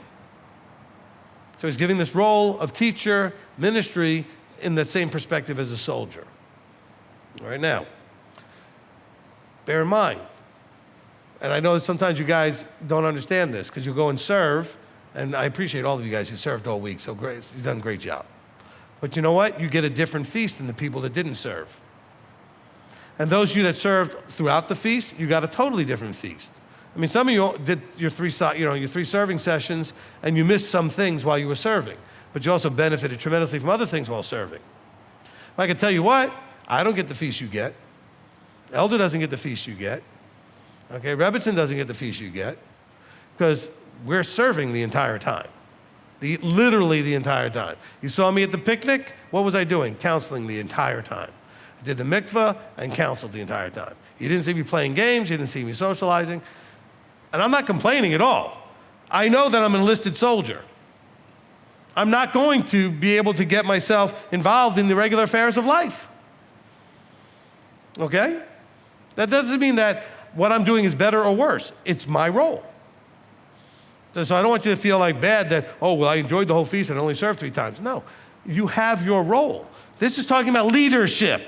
So he's giving this role of teacher, ministry, in the same perspective as a soldier. All right, now, bear in mind, and I know that sometimes you guys don't understand this because you go and serve, and I appreciate all of you guys who served all week, so great, you've done a great job. But you know what? You get a different feast than the people that didn't serve. And those of you that served throughout the feast, you got a totally different feast. I mean, some of you did your three serving sessions, and you missed some things while you were serving, but you also benefited tremendously from other things while serving. I can tell you what, I don't get the feast you get. Elder doesn't get the feast you get. Okay, Rebbitzin doesn't get the feast you get, because we're serving the entire time. Literally the entire time. You saw me at the picnic. What was I doing? Counseling the entire time. I did the mikveh and counseled the entire time. You didn't see me playing games. You didn't see me socializing. And I'm not complaining at all. I know that I'm an enlisted soldier. I'm not going to be able to get myself involved in the regular affairs of life. Okay? That doesn't mean that what I'm doing is better or worse. It's my role. So I don't want you to feel like bad that, oh, well, I enjoyed the whole feast and I only served 3 times. No, you have your role. This is talking about leadership.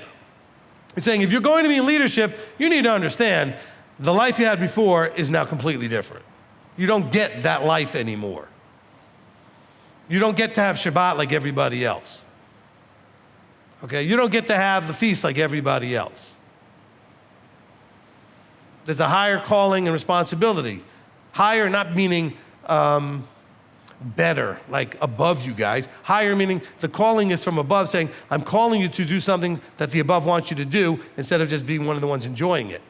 It's saying if you're going to be in leadership, you need to understand the life you had before is now completely different. You don't get that life anymore. You don't get to have Shabbat like everybody else. Okay, you don't get to have the feast like everybody else. There's a higher calling and responsibility. Higher not meaning better, like above you guys. Higher meaning the calling is from above, saying, I'm calling you to do something that the above wants you to do instead of just being one of the ones enjoying it.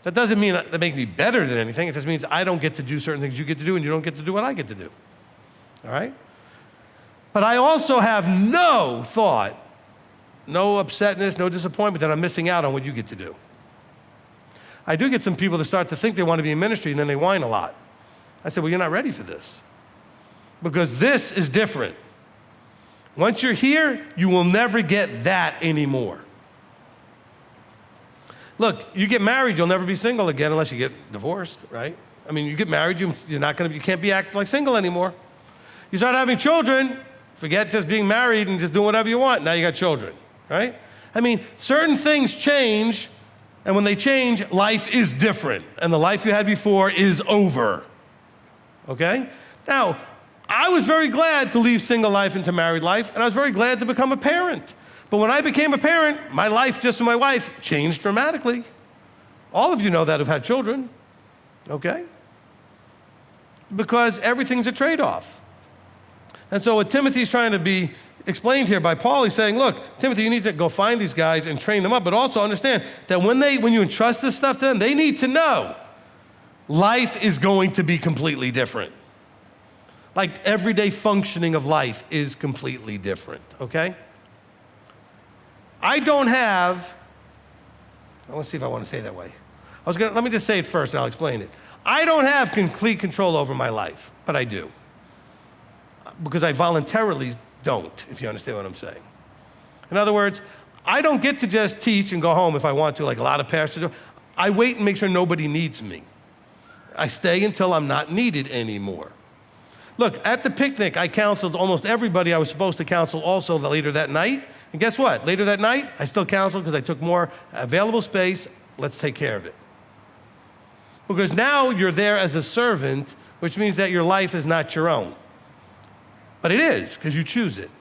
That doesn't mean that makes me better than anything. It just means I don't get to do certain things you get to do and you don't get to do what I get to do. All right? But I also have no thought, no upsetness, no disappointment that I'm missing out on what you get to do. I do get some people that start to think they want to be in ministry and then they whine a lot. I said, well, you're not ready for this. Because this is different. Once you're here, you will never get that anymore. Look, you get married, you'll never be single again unless you get divorced, right? I mean, you get married, you can't be acting like single anymore. You start having children, forget just being married and just doing whatever you want. Now you got children, right? I mean, certain things change, and when they change, life is different, and the life you had before is over, okay? Now, I was very glad to leave single life into married life, and I was very glad to become a parent. But when I became a parent, my life just with my wife changed dramatically. All of you know that who've had children, okay? Because everything's a trade-off. And so what Timothy's trying to be explained here by Paul, he's saying, look, Timothy, you need to go find these guys and train them up, but also understand that when you entrust this stuff to them, they need to know life is going to be completely different. Like everyday functioning of life is completely different, okay? I want to see if I want to say it that way. Let me just say it first and I'll explain it. I don't have complete control over my life, but I do. Because I voluntarily don't, if you understand what I'm saying. In other words, I don't get to just teach and go home if I want to, like a lot of pastors do. I wait and make sure nobody needs me. I stay until I'm not needed anymore. Look, at the picnic, I counseled almost everybody I was supposed to counsel also later that night. And guess what? Later that night, I still counseled because I took more available space. Let's take care of it. Because now you're there as a servant, which means that your life is not your own. But it is, because you choose it.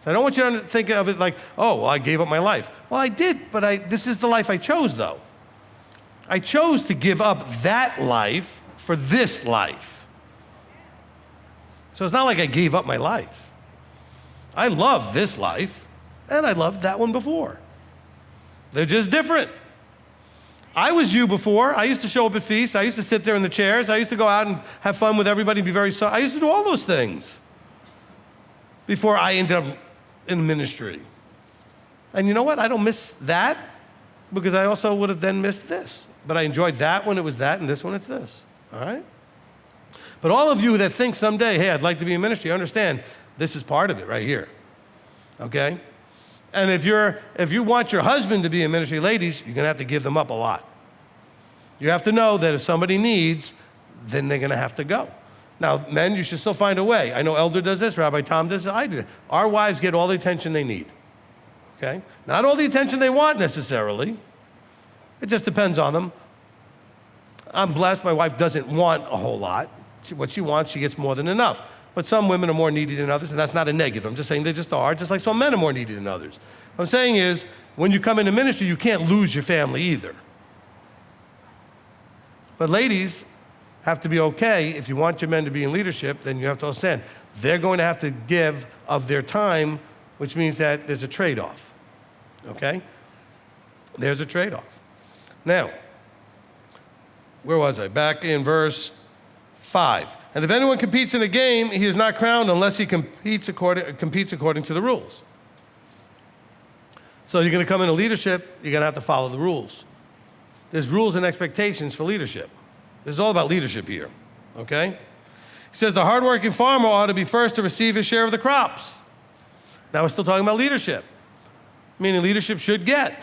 So I don't want you to think of it like, oh, well, I gave up my life. Well, I did, but this is the life I chose, though. I chose to give up that life for this life. So it's not like I gave up my life. I love this life, and I loved that one before. They're just different. I was you before. I used to show up at feasts. I used to sit there in the chairs. I used to go out and have fun with everybody and be very I used to do all those things before I ended up in ministry. And you know what? I don't miss that because I also would have then missed this. But I enjoyed that when it was that and this when it's this, all right? But all of you that think someday, hey, I'd like to be in ministry, understand this is part of it right here, okay? And if you want your husband to be in ministry, ladies, you're gonna have to give them up a lot. You have to know that if somebody needs, then they're gonna have to go. Now, men, you should still find a way. I know Elder does this, Rabbi Tom does this, I do that. Our wives get all the attention they need, okay? Not all the attention they want necessarily. It just depends on them. I'm blessed, my wife doesn't want a whole lot. What she wants, she gets more than enough. But some women are more needy than others, and that's not a negative. I'm just saying they just are, just like some men are more needy than others. What I'm saying is, when you come into ministry, you can't lose your family either. But ladies have to be okay. If you want your men to be in leadership, then you have to understand they're going to have to give of their time, which means that there's a trade-off, okay? There's a trade-off. Now, where was I? Back in verse 5. And if anyone competes in a game, he is not crowned unless he competes according to the rules. So you're going to come into leadership, you're going to have to follow the rules. There's rules and expectations for leadership. This is all about leadership here, okay? He says the hardworking farmer ought to be first to receive his share of the crops. Now we're still talking about leadership, meaning leadership should get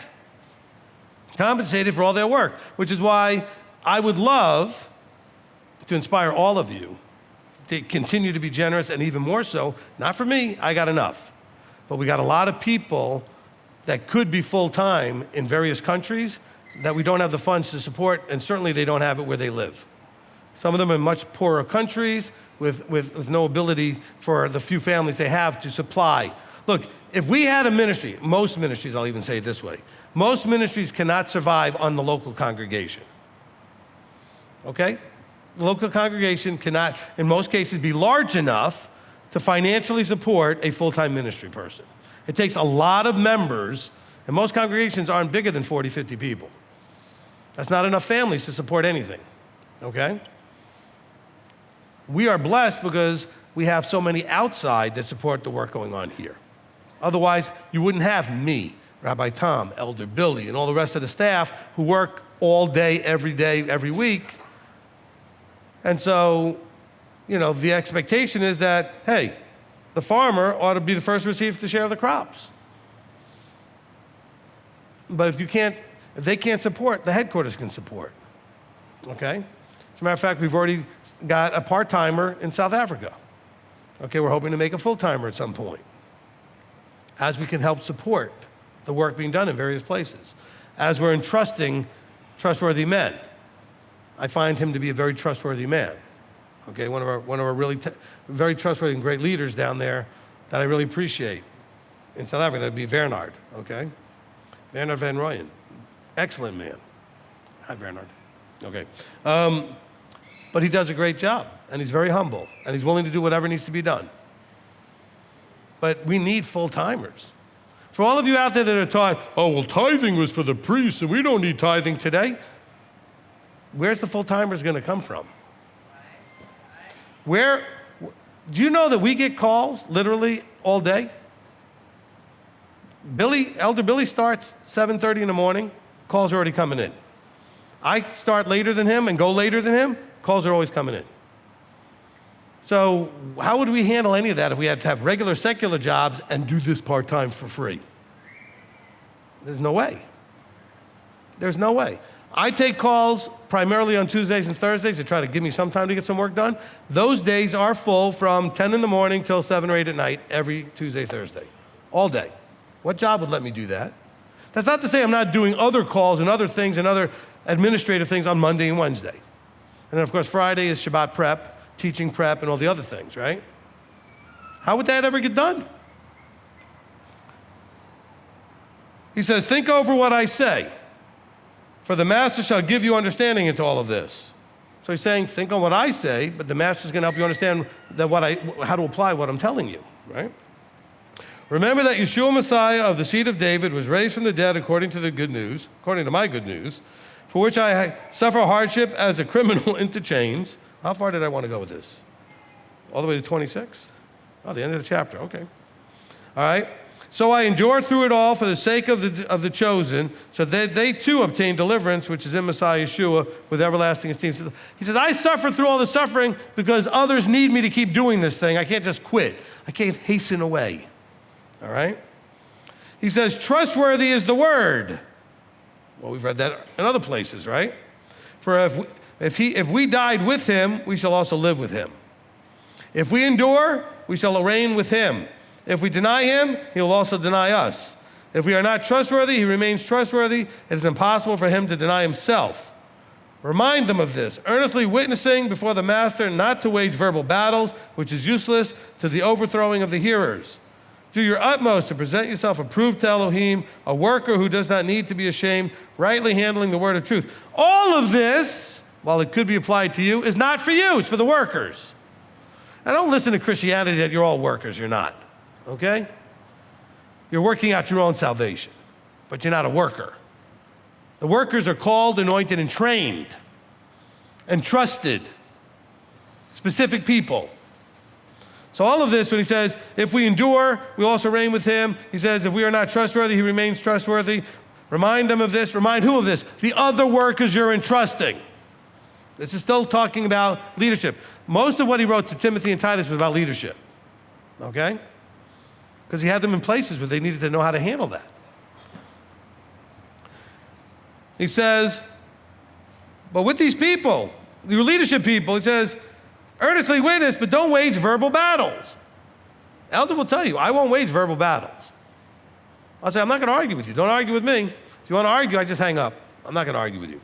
compensated for all their work, which is why I would love to inspire all of you to continue to be generous, and even more so, not for me, I got enough. But we got a lot of people that could be full-time in various countries that we don't have the funds to support, and certainly they don't have it where they live. Some of them are in much poorer countries with no ability for the few families they have to supply. Look, if we had a ministry, most ministries, I'll even say it this way, most ministries cannot survive on the local congregation, okay? The local congregation cannot, in most cases, be large enough to financially support a full-time ministry person. It takes a lot of members, and most congregations aren't bigger than 40, 50 people. That's not enough families to support anything, okay? We are blessed because we have so many outside that support the work going on here. Otherwise, you wouldn't have me, Rabbi Tom, Elder Billy, and all the rest of the staff who work all day, every week. And so, the expectation is that, hey, the farmer ought to be the first to receive the share of the crops. But if they can't support, the headquarters can support, okay? As a matter of fact, we've already got a part-timer in South Africa. Okay, we're hoping to make a full-timer at some point, as we can help support the work being done in various places. As we're entrusting trustworthy men, I find him to be a very trustworthy man. Okay, one of our really very trustworthy and great leaders down there that I really appreciate in South Africa. That'd be Bernard. Okay, Bernard van Rooyen, excellent man. Hi, Bernard. Okay, but he does a great job, and he's very humble, and he's willing to do whatever needs to be done. But we need full-timers. For all of you out there that are taught, oh, well, tithing was for the priests, and we don't need tithing today. Where's the full-timers going to come from? Do you know that we get calls literally all day? Elder Billy starts 7:30 in the morning, calls are already coming in. I start later than him and go later than him, calls are always coming in. So how would we handle any of that if we had to have regular secular jobs and do this part-time for free? There's no way. There's no way. I take calls primarily on Tuesdays and Thursdays to try to give me some time to get some work done. Those days are full from 10 in the morning till 7 or 8 at night every Tuesday, Thursday, all day. What job would let me do that? That's not to say I'm not doing other calls and other things and other administrative things on Monday and Wednesday. And then, of course, Friday is Shabbat prep, teaching prep, and all the other things, right? How would that ever get done? He says, think over what I say, for the master shall give you understanding into all of this. So he's saying, think on what I say, but the master's going to help you understand how to apply what I'm telling you, right? Remember that Yeshua Messiah of the seed of David was raised from the dead according to my good news, for which I suffer hardship as a criminal into chains. How far did I want to go with this? All the way to 26? Oh, the end of the chapter, okay. All right. So I endure through it all for the sake of the chosen, so that they too obtain deliverance, which is in Messiah Yeshua, with everlasting esteem. He says, I suffer through all the suffering because others need me to keep doing this thing. I can't just quit. I can't hasten away. All right? He says, trustworthy is the word. Well, we've read that in other places, right? For if we died with him, we shall also live with him. If we endure, we shall reign with him. If we deny him, he will also deny us. If we are not trustworthy, he remains trustworthy. It is impossible for him to deny himself. Remind them of this, earnestly witnessing before the master not to wage verbal battles, which is useless to the overthrowing of the hearers. Do your utmost to present yourself approved to Elohim, a worker who does not need to be ashamed, rightly handling the word of truth. All of this, while it could be applied to you, is not for you. It's for the workers. And don't listen to Christianity that you're all workers. You're not. Okay? You're working out your own salvation, but you're not a worker. The workers are called, anointed, and trained, and trusted. specific people. So all of this, when he says, if we endure, we also reign with him. He says, if we are not trustworthy, he remains trustworthy. Remind them of this. Remind who of this? The other workers you're entrusting. This is still talking about leadership. Most of what he wrote to Timothy and Titus was about leadership, okay? Because he had them in places where they needed to know how to handle that. He says, but with these people, your leadership people, he says, earnestly witness, but don't wage verbal battles. Elder will tell you, I won't wage verbal battles. I'll say, I'm not going to argue with you. Don't argue with me. If you want to argue, I just hang up. I'm not going to argue with you.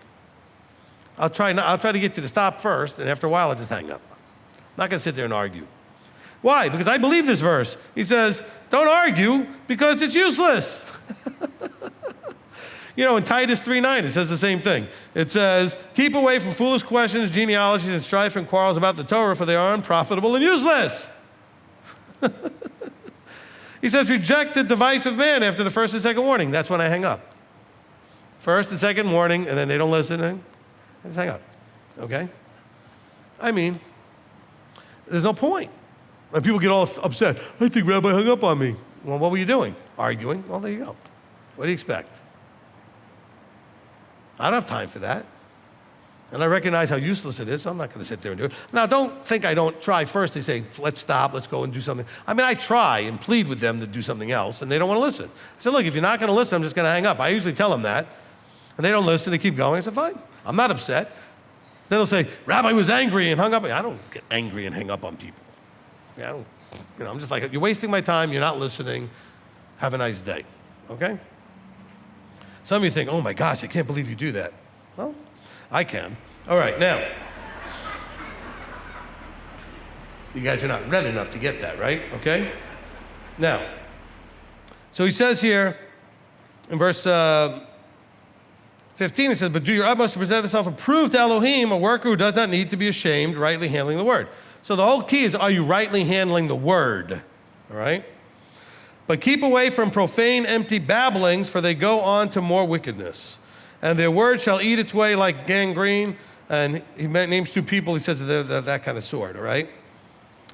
I'll try to get you to stop first, and after a while, I'll just hang up. I'm not going to sit there and argue. Why? Because I believe this verse. He says, don't argue because it's useless. You know, in Titus 3:9, it says the same thing. It says, keep away from foolish questions, genealogies, and strife and quarrels about the Torah, for they are unprofitable and useless. He says, reject the device of man after the first and second warning. That's when I hang up. First and second warning, and then they don't listen, and I just hang up, okay? I mean, there's no point. When people get all upset, I think Rabbi hung up on me. Well, what were you doing? Arguing? Well, there you go. What do you expect? I don't have time for that. And I recognize how useless it is, so I'm not going to sit there and do it. Now, don't think I don't try first. They say, let's stop, let's go and do something. I mean, I try and plead with them to do something else, and they don't want to listen. I said, look, if you're not going to listen, I'm just going to hang up. I usually tell them that. And they don't listen, they keep going. I said, fine, I'm not upset. Then they'll say, Rabbi was angry and hung up. I don't get angry and hang up on people. I don't, I'm just like, you're wasting my time, you're not listening. Have a nice day, okay? Some of you think, oh my gosh, I can't believe you do that. Well, I can. All right, now, you guys are not read enough to get that, right? Okay? Now, so he says here in verse 15, he says, but do your utmost to present yourself approved to Elohim, a worker who does not need to be ashamed, rightly handling the word. So the whole key is, are you rightly handling the word? All right? But keep away from profane, empty babblings, for they go on to more wickedness. And their word shall eat its way like gangrene. And he names two people, he says they're that kind of sort, all right?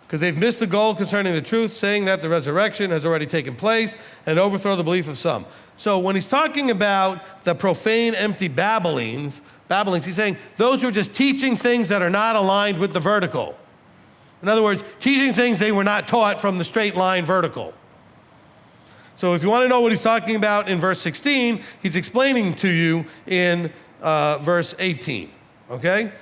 Because they've missed the goal concerning the truth, saying that the resurrection has already taken place, and overthrow the belief of some. So when he's talking about the profane, empty babblings, he's saying those who are just teaching things that are not aligned with the vertical. In other words, teaching things they were not taught from the straight line vertical. So if you want to know what he's talking about in verse 16, he's explaining to you in verse 18, okay?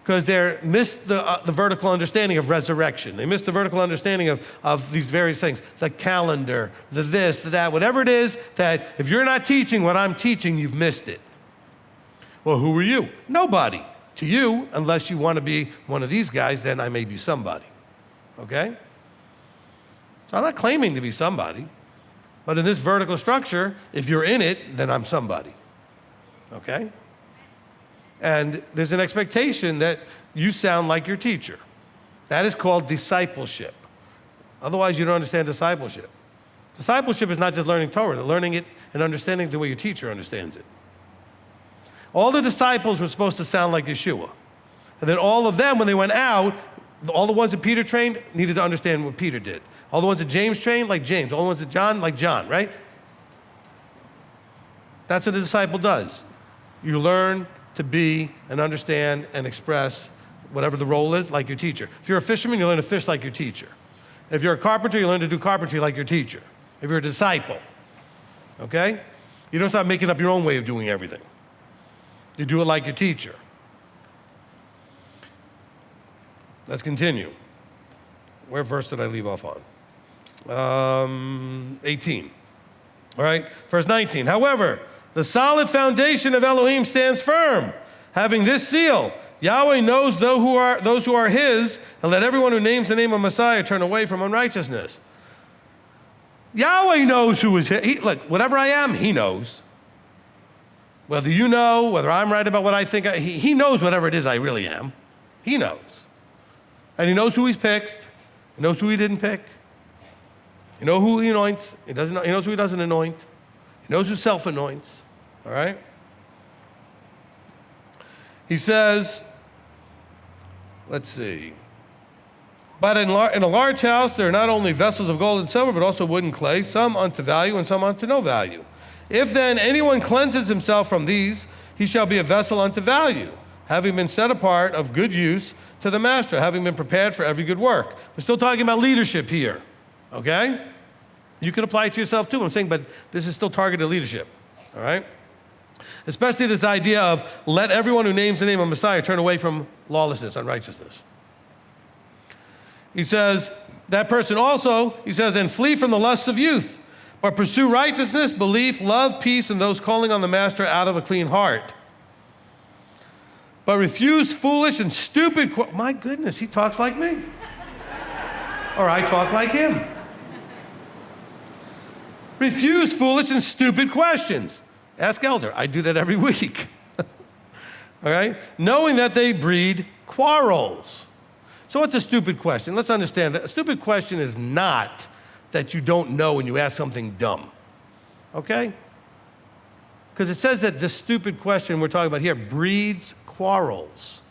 Because they missed the vertical understanding of resurrection. They missed the vertical understanding of these various things, the calendar, the this, the that, whatever it is that if you're not teaching what I'm teaching, you've missed it. Well, who are you? Nobody. To you, unless you want to be one of these guys, then I may be somebody, okay? So I'm not claiming to be somebody. But in this vertical structure, if you're in it, then I'm somebody, okay? And there's an expectation that you sound like your teacher. That is called discipleship. Otherwise, you don't understand discipleship. Discipleship is not just learning Torah, learning it and understanding it the way your teacher understands it. All the disciples were supposed to sound like Yeshua. And then all of them, when they went out, all the ones that Peter trained needed to understand what Peter did. All the ones that James trained, like James. All the ones that John, like John, right? That's what a disciple does. You learn to be and understand and express whatever the role is, like your teacher. If you're a fisherman, you learn to fish like your teacher. If you're a carpenter, you learn to do carpentry like your teacher. If you're a disciple, okay? You don't start making up your own way of doing everything. You do it like your teacher. Let's continue. Where verse did I leave off on? 18. All right, verse 19. However, the solid foundation of Elohim stands firm, having this seal: Yahweh knows those who are his, and let everyone who names the name of Messiah turn away from unrighteousness. Yahweh knows who is his. Look, whatever I am, he knows. Whether you know, whether I'm right about what I think, he knows whatever it is I really am. He knows. And he knows who he's picked. He knows who he didn't pick. He knows who he anoints. He knows who he doesn't anoint. He knows who self-anoints. All right? He says, let's see. But in a large house, there are not only vessels of gold and silver, but also wood and clay, some unto value and some unto no value. If then anyone cleanses himself from these, he shall be a vessel unto value, having been set apart of good use to the master, having been prepared for every good work. We're still talking about leadership here, okay? You can apply it to yourself too, I'm saying, but this is still targeted leadership, all right? Especially this idea of let everyone who names the name of Messiah turn away from lawlessness, unrighteousness. He says, that person also, he says, and flee from the lusts of youth, but pursue righteousness, belief, love, peace, and those calling on the master out of a clean heart. But refuse foolish and stupid, my goodness, he talks like me. Or I talk like him. Refuse foolish and stupid questions. Ask Elder, I do that every week. All right? Knowing that they breed quarrels. So what's a stupid question? Let's understand that a stupid question is not that you don't know when you ask something dumb, okay? Because it says that this stupid question we're talking about here breeds quarrels.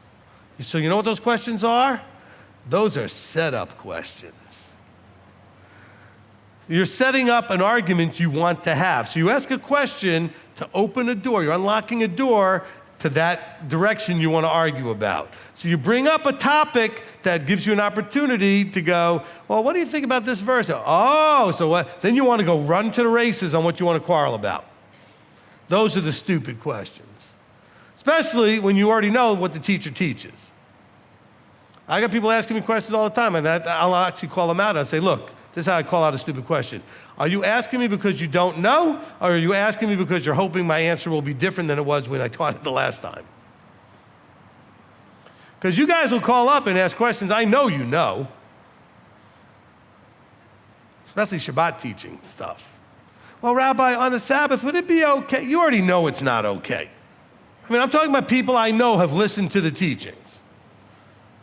So you know what those questions are? Those are setup questions. You're setting up an argument you want to have. So you ask a question to open a door. You're unlocking a door to that direction you want to argue about. So you bring up a topic that gives you an opportunity to go, well, what do you think about this verse? Oh, so what? Then you want to go run to the races on what you want to quarrel about. Those are the stupid questions, especially when you already know what the teacher teaches. I got people asking me questions all the time, and I'll actually call them out and I'll say, look, this is how I call out a stupid question. Are you asking me because you don't know, or are you asking me because you're hoping my answer will be different than it was when I taught it the last time? Because you guys will call up and ask questions I know you know, especially Shabbat teaching stuff. Well, Rabbi, on the Sabbath, would it be okay? You already know it's not okay. I mean, I'm talking about people I know have listened to the teachings,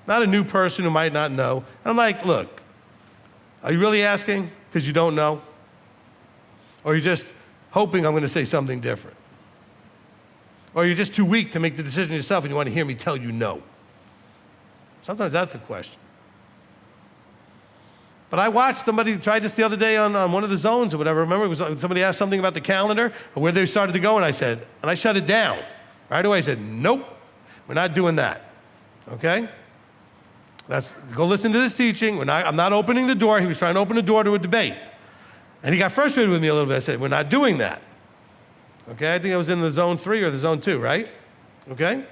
not a new person who might not know. And I'm like, look, are you really asking because you don't know? Or you're just hoping I'm going to say something different? Or you're just too weak to make the decision yourself and you want to hear me tell you no? Sometimes that's the question. But I watched somebody try this the other day on one of the zones or whatever. Remember, it was somebody asked something about the calendar or where they started to go, and I shut it down. Right away I said, nope, we're not doing that, okay? Go listen to this teaching. I'm not opening the door. He was trying to open the door to a debate. And he got frustrated with me a little bit. I said, we're not doing that. Okay, I think I was in the zone 3 or the zone 2, right? Okay?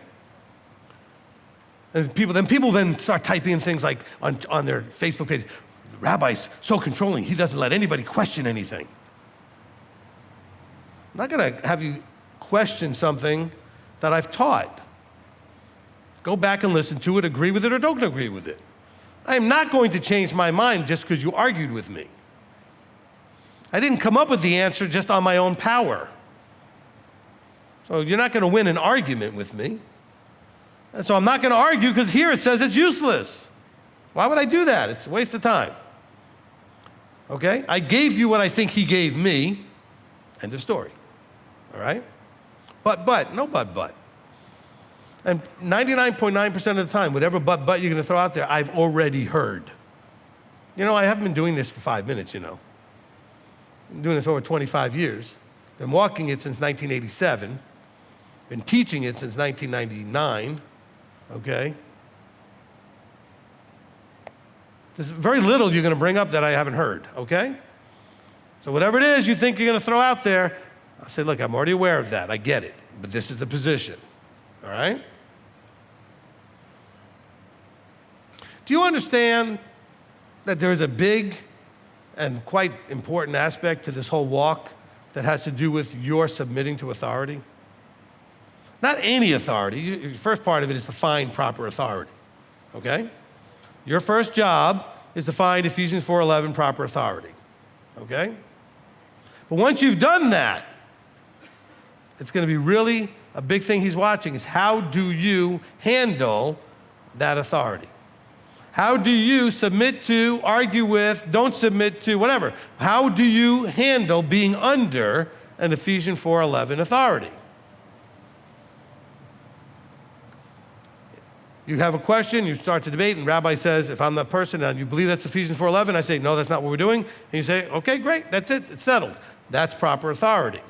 And people then start typing in things like on their Facebook page, the rabbi's so controlling, he doesn't let anybody question anything. I'm not going to have you question something that I've taught. Go back and listen to it, agree with it or don't agree with it. I am not going to change my mind just because you argued with me. I didn't come up with the answer just on my own power. So you're not going to win an argument with me. And so I'm not going to argue because here it says it's useless. Why would I do that? It's a waste of time. Okay? I gave you what I think he gave me. End of story. All right? No but. And 99.9% of the time, whatever but you're going to throw out there, I've already heard. You know, I haven't been doing this for 5 minutes, you know. I've been doing this over 25 years. Been walking it since 1987. Been teaching it since 1999, okay? There's very little you're going to bring up that I haven't heard, okay? So whatever it is you think you're going to throw out there, I say, look, I'm already aware of that. I get it. But this is the position, all right? Do you understand that there is a big and quite important aspect to this whole walk that has to do with your submitting to authority? Not any authority. The first part of it is to find proper authority, okay? Your first job is to find Ephesians 4:11 proper authority, okay? But once you've done that, it's going to be really a big thing he's watching is how do you handle that authority? How do you submit to, argue with, don't submit to, whatever? How do you handle being under an Ephesians 4:11 authority? You have a question, you start to debate, and Rabbi says, if I'm that person and you believe that's Ephesians 4:11, I say, no, that's not what we're doing. And you say, okay, great, that's it, it's settled. That's proper authority.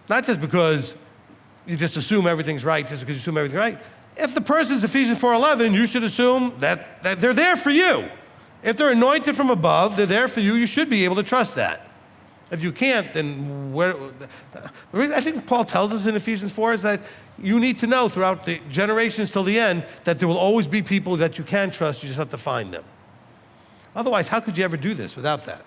Not just because you just assume everything's right, just because you assume everything's right. If the person's Ephesians 4:11, you should assume that they're there for you. If they're anointed from above, they're there for you, you should be able to trust that. If you can't, then I think Paul tells us in Ephesians 4 is that you need to know throughout the generations till the end that there will always be people that you can trust, you just have to find them. Otherwise, how could you ever do this without that?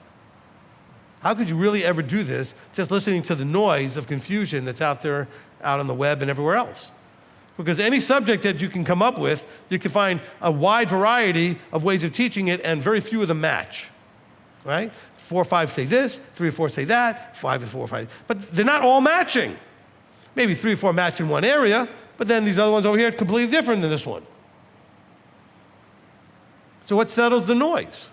How could you really ever do this just listening to the noise of confusion that's out there, out on the web and everywhere else? Because any subject that you can come up with, you can find a wide variety of ways of teaching it, and very few of them match, right? 4 or 5 say this, 3 or 4 say that, 5 and 4 or 5. But they're not all matching. Maybe 3 or 4 match in one area, but then these other ones over here are completely different than this one. So what settles the noise?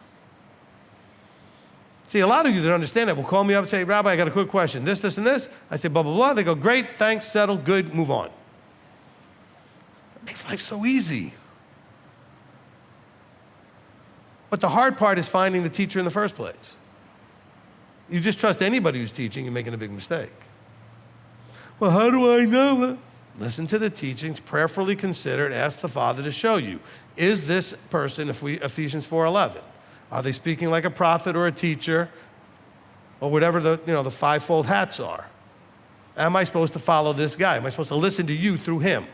See, a lot of you that understand that will call me up and say, Rabbi, I got a quick question. This, and this. I say, blah, blah, blah. They go, great, thanks, settled, good, move on. That makes life so easy. But the hard part is finding the teacher in the first place. You just trust anybody who's teaching, you're making a big mistake. Well, how do I know? Listen to the teachings, prayerfully consider, and ask the Father to show you. Is this person, Ephesians 4:11, are they speaking like a prophet or a teacher or whatever the fivefold hats are? Am I supposed to follow this guy? Am I supposed to listen to you through him?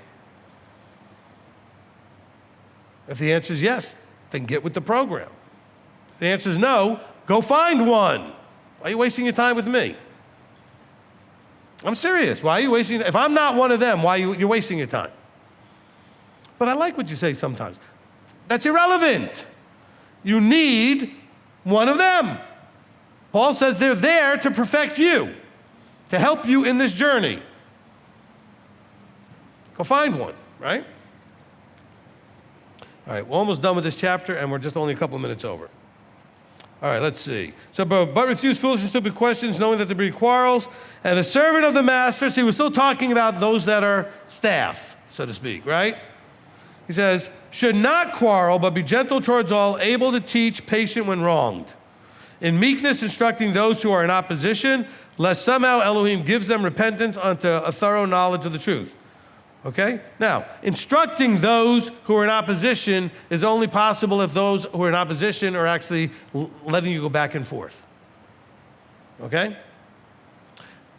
If the answer is yes, then get with the program. If the answer is no, go find one. Why are you wasting your time with me? I'm serious. Why are you wasting? If I'm not one of them, why you're wasting your time? But I like what you say sometimes. That's irrelevant. You need one of them. Paul says they're there to perfect you, to help you in this journey. Go find one, right? All right, we're almost done with this chapter, and we're just only a couple of minutes over. All right, let's see. So, but refuse foolish and stupid questions, knowing that there be quarrels. And a servant of the master, see, we're still talking about those that are staff, so to speak, right? He says, should not quarrel, but be gentle towards all, able to teach, patient when wronged. In meekness instructing those who are in opposition, lest somehow Elohim gives them repentance unto a thorough knowledge of the truth. Okay? Now, instructing those who are in opposition is only possible if those who are in opposition are actually letting you go back and forth. Okay?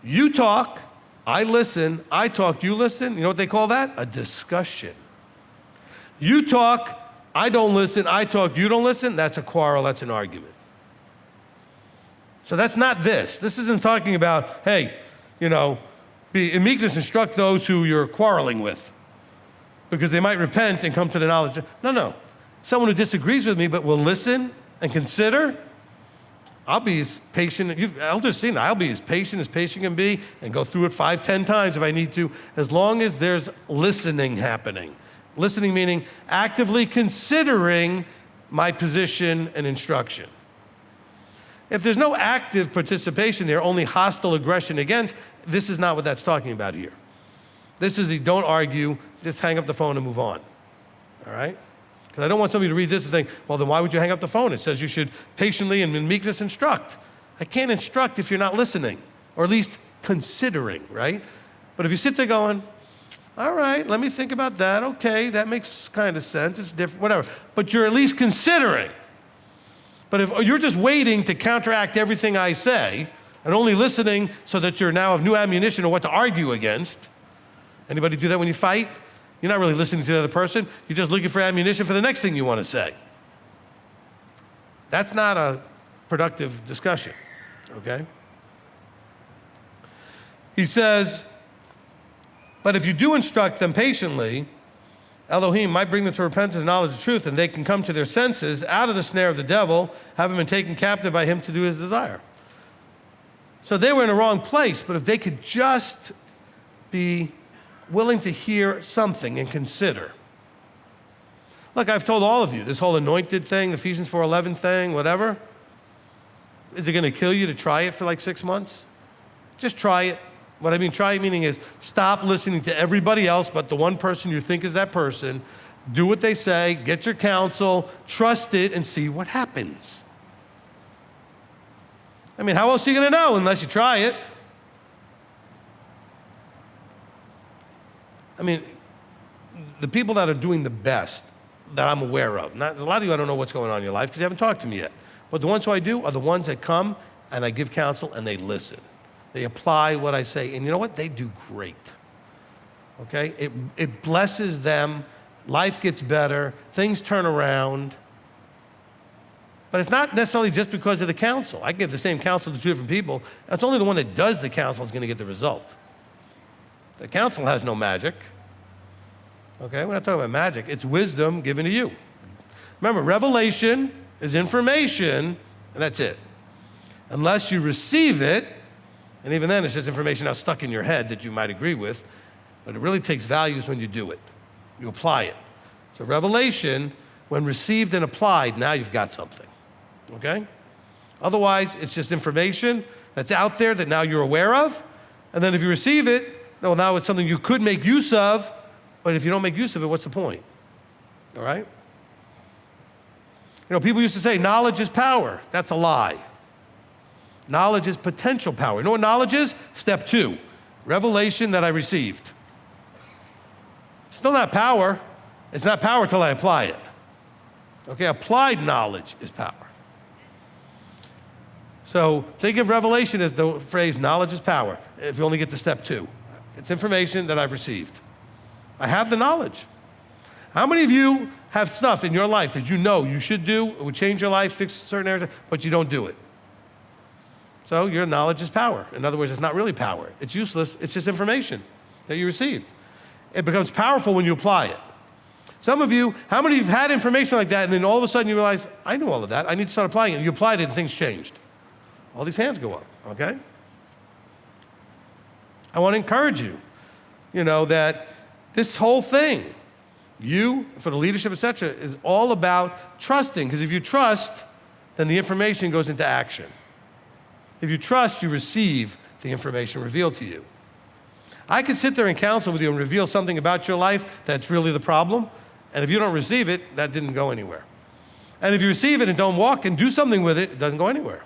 You talk, I listen, I talk, you listen. You know what they call that? A discussion. You talk, I don't listen, I talk, you don't listen. That's a quarrel, that's an argument. So that's not this. This isn't talking about, hey, be in meekness instruct those who you're quarreling with because they might repent and come to the knowledge. No. Someone who disagrees with me but will listen and consider, I'll be as patient. Elders seen that. I'll be as patient can be and go through it 5, 10 times if I need to, as long as there's listening happening. Listening meaning actively considering my position and instruction. If there's no active participation there, only hostile aggression against, this is not what that's talking about here. This is don't argue, just hang up the phone and move on. All right? Because I don't want somebody to read this and think, well, then why would you hang up the phone? It says you should patiently and in meekness instruct. I can't instruct if you're not listening, or at least considering, right? But if you sit there going, all right, let me think about that. Okay, that makes kind of sense. It's different, whatever. But you're at least considering. But if you're just waiting to counteract everything I say and only listening so that you're now of new ammunition or what to argue against, anybody do that when you fight? You're not really listening to the other person. You're just looking for ammunition for the next thing you want to say. That's not a productive discussion, okay? He says, but if you do instruct them patiently, Elohim might bring them to repentance and knowledge of truth, and they can come to their senses out of the snare of the devil, having been taken captive by him to do his desire. So they were in a wrong place, but if they could just be willing to hear something and consider. Look, I've told all of you, this whole anointed thing, Ephesians 4:11 thing, whatever, is it going to kill you to try it for like 6 months? Just try it. What I mean try meaning is stop listening to everybody else but the one person you think is that person. Do what they say, get your counsel, trust it, and see what happens. I mean, how else are you going to know unless you try it? I mean, the people that are doing the best that I'm aware of, a lot of you I don't know what's going on in your life because you haven't talked to me yet, but the ones who I do are the ones that come and I give counsel and they listen. They apply what I say, and you know what? They do great, okay? It blesses them, life gets better, things turn around, but it's not necessarily just because of the counsel. I give the same counsel to two different people. It's only the one that does the counsel is going to get the result. The counsel has no magic, okay? We're not talking about magic. It's wisdom given to you. Remember, revelation is information, and that's it. Unless you receive it, and even then, it's just information now stuck in your head that you might agree with, but it really takes values when you do it. You apply it. So revelation, when received and applied, now you've got something, okay? Otherwise, it's just information that's out there that now you're aware of, and then if you receive it, well, now it's something you could make use of, but if you don't make use of it, what's the point, all right? You know, people used to say, knowledge is power. That's a lie. Knowledge is potential power. You know what knowledge is? Step 2, revelation that I received. Still not power. It's not power till I apply it. Okay, applied knowledge is power. So think of revelation as the phrase, knowledge is power, if you only get to step 2. It's information that I've received. I have the knowledge. How many of you have stuff in your life that you know you should do, it would change your life, fix certain areas, but you don't do it? So your knowledge is power. In other words, it's not really power. It's useless. It's just information that you received. It becomes powerful when you apply it. Some of you, how many of you have had information like that and then all of a sudden you realize, I knew all of that. I need to start applying it. And you applied it and things changed. All these hands go up, okay? I want to encourage you, that this whole thing, you, for the leadership, etc., is all about trusting. Because if you trust, then the information goes into action. If you trust, you receive the information revealed to you. I could sit there and counsel with you and reveal something about your life that's really the problem, and if you don't receive it, that didn't go anywhere. And if you receive it and don't walk and do something with it, it doesn't go anywhere.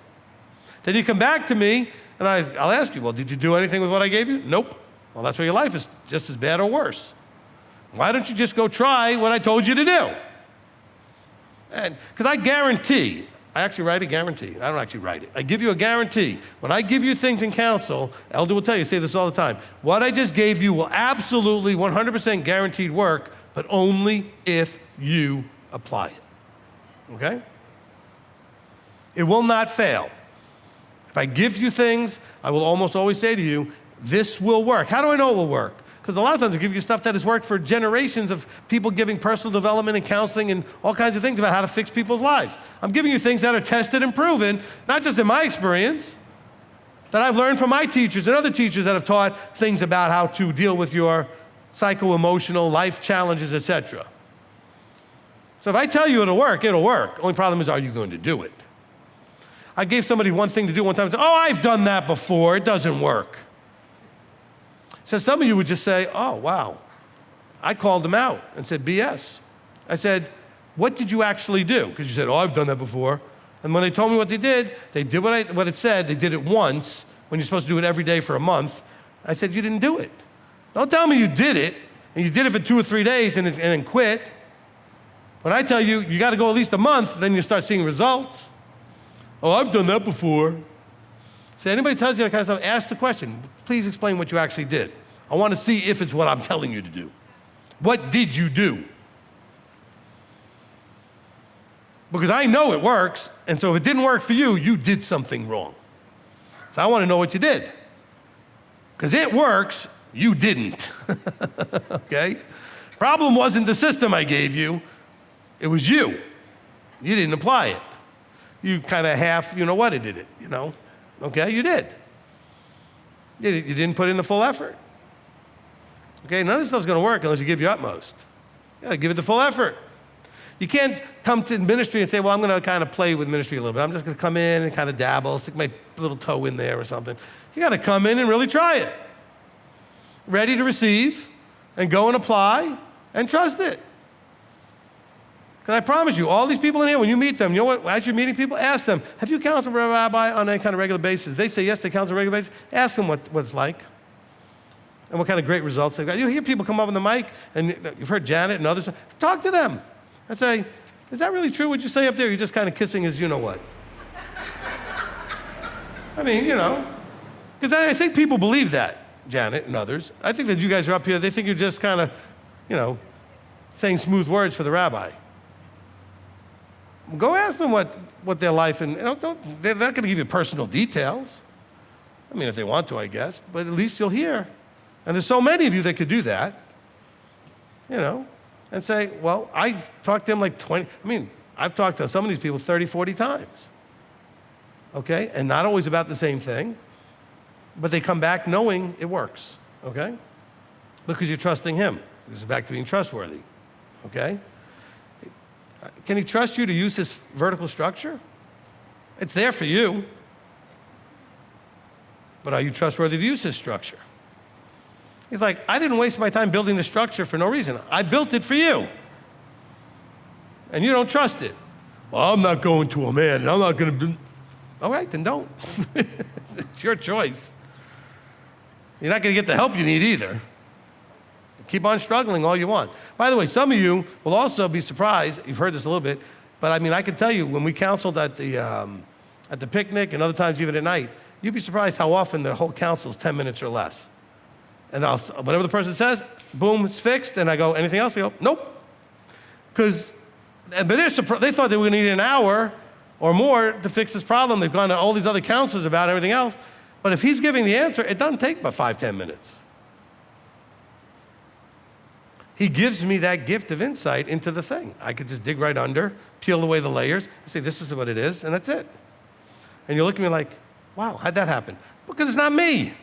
Then you come back to me, and I'll ask you, well, did you do anything with what I gave you? Nope. Well, that's why your life is just as bad or worse. Why don't you just go try what I told you to do? Because I guarantee, I actually write a guarantee. I don't actually write it. I give you a guarantee. When I give you things in counsel, Elder will tell you, say this all the time, what I just gave you will absolutely 100% guaranteed work, but only if you apply it, okay? It will not fail. If I give you things, I will almost always say to you, this will work. How do I know it will work? Because a lot of times I give you stuff that has worked for generations of people giving personal development and counseling and all kinds of things about how to fix people's lives. I'm giving you things that are tested and proven, not just in my experience, that I've learned from my teachers and other teachers that have taught things about how to deal with your psycho-emotional life challenges, etc. So if I tell you it'll work, it'll work. Only problem is, are you going to do it? I gave somebody one thing to do one time and said, oh, I've done that before, it doesn't work. So some of you would just say, oh, wow. I called them out and said, BS. I said, what did you actually do? Because you said, oh, I've done that before. And when they told me what they did what it said, they did it once, when you're supposed to do it every day for a month. I said, you didn't do it. Don't tell me you did it, and you did it for 2 or 3 days and then quit. When I tell you, you got to go at least a month, then you start seeing results. Oh, I've done that before. So anybody tells you that kind of stuff, ask the question. Please explain what you actually did. I want to see if it's what I'm telling you to do. What did you do? Because I know it works, and so if it didn't work for you, you did something wrong. So I want to know what you did. Because it works, you didn't. Okay? Problem wasn't the system I gave you, it was you. You didn't apply it. You kind of did it, Okay, you did. You didn't put in the full effort. Okay, none of this stuff's going to work unless you give your utmost. You got to give it the full effort. You can't come to ministry and say, well, I'm going to kind of play with ministry a little bit. I'm just going to come in and kind of dabble, stick my little toe in there or something. You got to come in and really try it. ready to receive and go and apply and trust it. Because I promise you, all these people in here, when you meet them, you know what, as you're meeting people, ask them, have you counseled a rabbi on any kind of regular basis? They say yes, they counsel on a regular basis. Ask them what it's like and what kind of great results they've got. You hear people come up on the mic, and you've heard Janet and others. Talk to them and say, is that really true what you say up there? You're just kind of kissing his you-know-what. I mean, because I think people believe that, Janet and others. I think that you guys are up here, they think you're just kind of, saying smooth words for the rabbi. Go ask them what their life, and they're not going to give you personal details. I mean, if they want to, I guess, but at least you'll hear. And there's so many of you that could do that, and say, well, I talked to him like 20, I've talked to some of these people 30, 40 times, okay? And not always about the same thing, but they come back knowing it works, okay? Because you're trusting him. This is back to being trustworthy, okay? Can he trust you to use this vertical structure? It's there for you. But are you trustworthy to use this structure? He's like, I didn't waste my time building the structure for no reason. I built it for you. And you don't trust it. Well, I'm not going to a man, and I'm not going to. All right, then don't. It's your choice. You're not going to get the help you need either. Keep on struggling all you want. By the way, some of you will also be surprised. You've heard this a little bit, but I can tell you, when we counseled at the picnic and other times even at night, you'd be surprised how often the whole counsel is 10 minutes or less. And whatever the person says, boom, it's fixed. And I go, anything else? They go, nope. But they thought they were going to need an hour or more to fix this problem. They've gone to all these other counselors about everything else. But if he's giving the answer, it doesn't take but 5-10 minutes. He gives me that gift of insight into the thing. I could just dig right under, peel away the layers, and say, this is what it is, and that's it. And you look at me like, wow, how'd that happen? Because it's not me.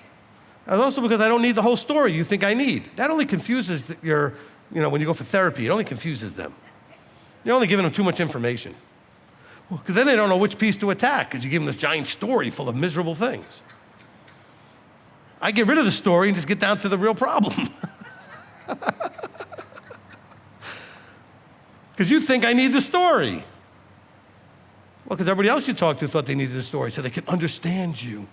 And also because I don't need the whole story you think I need. That only confuses when you go for therapy, it only confuses them. You're only giving them too much information. Because then they don't know which piece to attack, because you give them this giant story full of miserable things. I get rid of the story and just get down to the real problem. Because you think I need the story. Well, because everybody else you talked to thought they needed the story so they could understand you.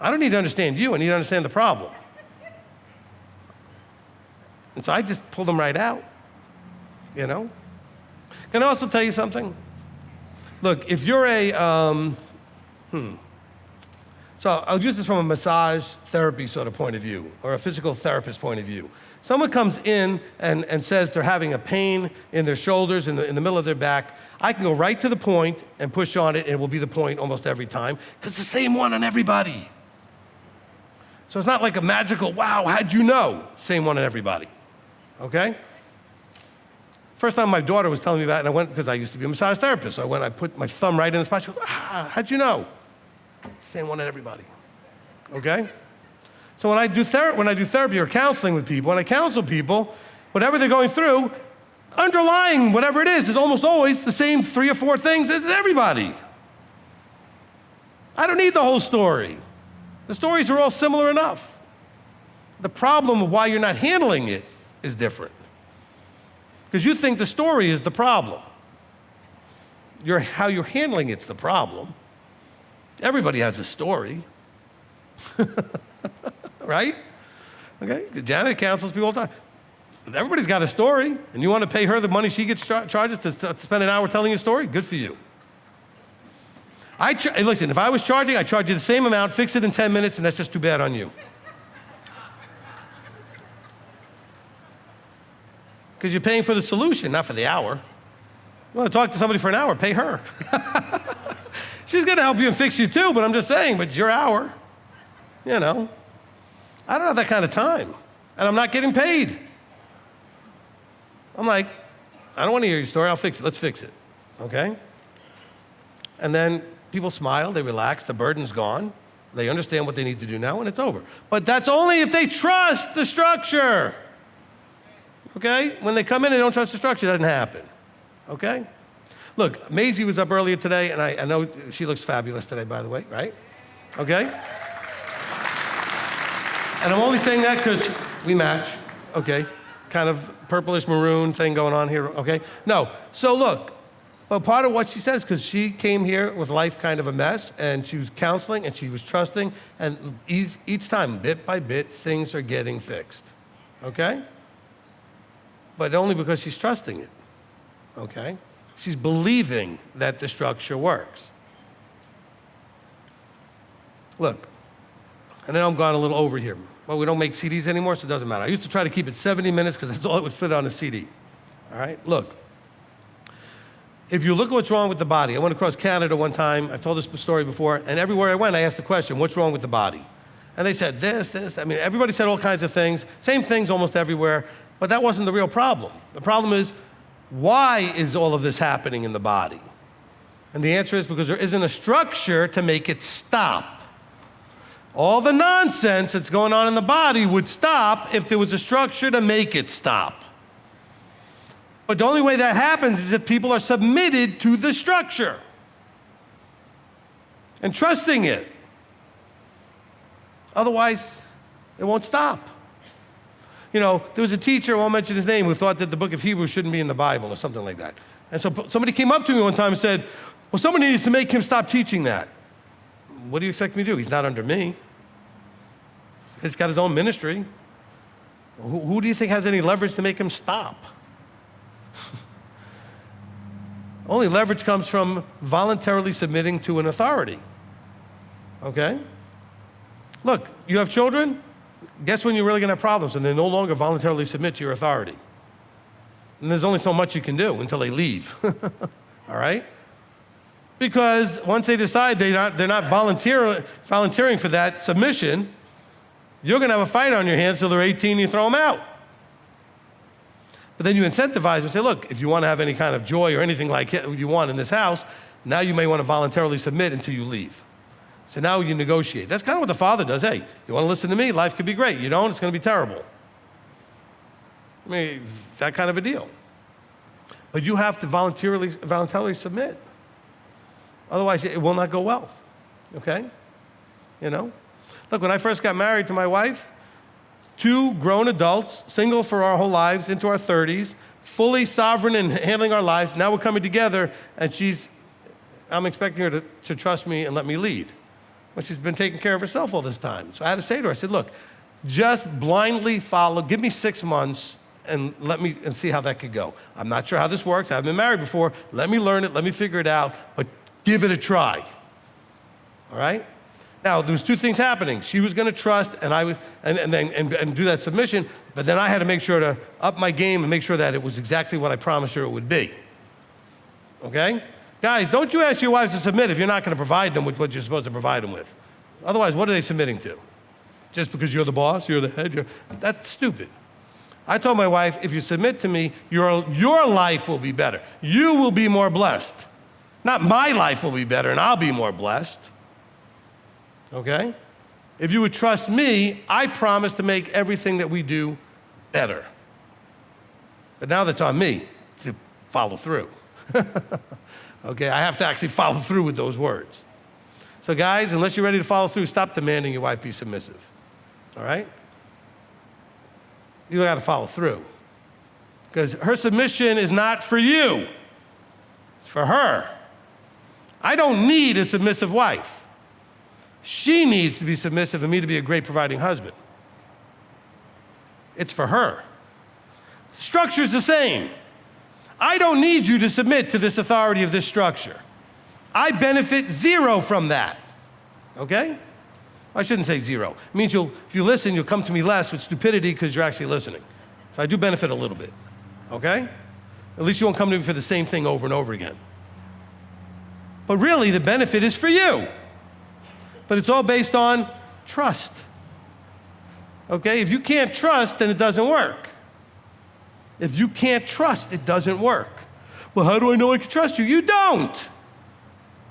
I don't need to understand you, I need to understand the problem. And so I just pulled them right out, Can I also tell you something? Look, if you're so I'll use this from a massage therapy sort of point of view, or a physical therapist point of view. Someone comes in and says they're having a pain in their shoulders, in the middle of their back. I can go right to the point and push on it, and it will be the point almost every time, because it's the same one on everybody. So it's not like a magical, wow, how'd you know? Same one on everybody, okay? First time my daughter was telling me about it, and I went, because I used to be a massage therapist, so I put my thumb right in the spot. She goes, how'd you know? Same one on everybody, okay? So when I do therapy or counseling with people, when I counsel people, whatever they're going through, underlying whatever it is almost always the same 3 or 4 things as everybody. I don't need the whole story. The stories are all similar enough. The problem of why you're not handling it is different. Because you think the story is the problem. How you're handling it's the problem. Everybody has a story. Right? Okay? Janet counsels people all the time. Everybody's got a story, and you want to pay her the money she gets charges to spend an hour telling a story? Good for you. Listen, if I was charging, I'd charge you the same amount, fix it in 10 minutes, and that's just too bad on you. Because you're paying for the solution, not for the hour. You want to talk to somebody for an hour, pay her. She's going to help you and fix you too, but I'm just saying, but it's your hour. I don't have that kind of time, and I'm not getting paid. I'm like, I don't want to hear your story, I'll fix it, let's fix it, okay? And then people smile, they relax, the burden's gone, they understand what they need to do now, and it's over. But that's only if they trust the structure, okay? When they come in and they don't trust the structure, it doesn't happen, okay? Look, Maisie was up earlier today, and I know she looks fabulous today, by the way, right? Okay? And I'm only saying that because we match, okay? Kind of purplish maroon thing going on here, okay? No, so look, but part of what she says, because she came here with life kind of a mess, and she was counseling, and she was trusting, and each time, bit by bit, things are getting fixed, okay? But only because she's trusting it, okay? She's believing that the structure works. Look, and then I'm going a little over here. Well, we don't make CDs anymore, so it doesn't matter. I used to try to keep it 70 minutes because that's all it would fit on a CD. All right, look. If you look at what's wrong with the body, I went across Canada one time. I've told this story before, and everywhere I went, I asked the question, what's wrong with the body? And they said this. I mean, everybody said all kinds of things, same things almost everywhere, but that wasn't the real problem. The problem is, why is all of this happening in the body? And the answer is because there isn't a structure to make it stop. All the nonsense that's going on in the body would stop if there was a structure to make it stop. But the only way that happens is if people are submitted to the structure and trusting it. Otherwise, it won't stop. You know, there was a teacher, I won't mention his name, who thought that the book of Hebrews shouldn't be in the Bible or something like that. And so somebody came up to me one time and said, well, somebody needs to make him stop teaching that. What do you expect me to do? He's not under me. He's got his own ministry. Who do you think has any leverage to make him stop? Only leverage comes from voluntarily submitting to an authority. Okay? Look, you have children? Guess when you're really going to have problems, and they no longer voluntarily submit to your authority. And there's only so much you can do until they leave. All right? Because once they decide they're not volunteering for that submission, you're going to have a fight on your hands till they're 18 and you throw them out. But then you incentivize them and say, look, if you want to have any kind of joy or anything like you want in this house, now you may want to voluntarily submit until you leave. So now you negotiate. That's kind of what the father does. Hey, you want to listen to me? Life could be great. You don't, it's going to be terrible. I mean, that kind of a deal. But you have to voluntarily submit. Otherwise, it will not go well, okay? You know? Look, when I first got married to my wife, 2 grown adults, single for our whole lives, into our 30s, fully sovereign in handling our lives. Now we're coming together, and I'm expecting her to trust me and let me lead. But she's been taking care of herself all this time. So I had to say to her, I said, look, just blindly follow, give me 6 months, and see how that could go. I'm not sure how this works. I haven't been married before. Let me learn it. Let me figure it out. But give it a try. All right? Now, there was 2 things happening. She was going to trust, and do that submission. But then I had to make sure to up my game and make sure that it was exactly what I promised her it would be. Okay? Guys, don't you ask your wives to submit if you're not going to provide them with what you're supposed to provide them with. Otherwise, what are they submitting to? Just because you're the boss, you're the head? That's stupid. I told my wife, if you submit to me, your life will be better. You will be more blessed. Not my life will be better and I'll be more blessed. Okay? If you would trust me, I promise to make everything that we do better. But now that's on me to follow through. Okay, I have to actually follow through with those words. So guys, unless you're ready to follow through, stop demanding your wife be submissive. All right? You got to follow through. Because her submission is not for you. It's for her. I don't need a submissive wife. She needs to be submissive and me to be a great providing husband. It's for her. The structure's the same. I don't need you to submit to this authority of this structure. I benefit 0 from that. Okay? I shouldn't say 0. It means if you listen, you'll come to me less with stupidity because you're actually listening. So I do benefit a little bit. Okay? At least you won't come to me for the same thing over and over again. But really, the benefit is for you. But it's all based on trust. Okay? If you can't trust, then it doesn't work. If you can't trust, it doesn't work. Well, how do I know I can trust you? You don't.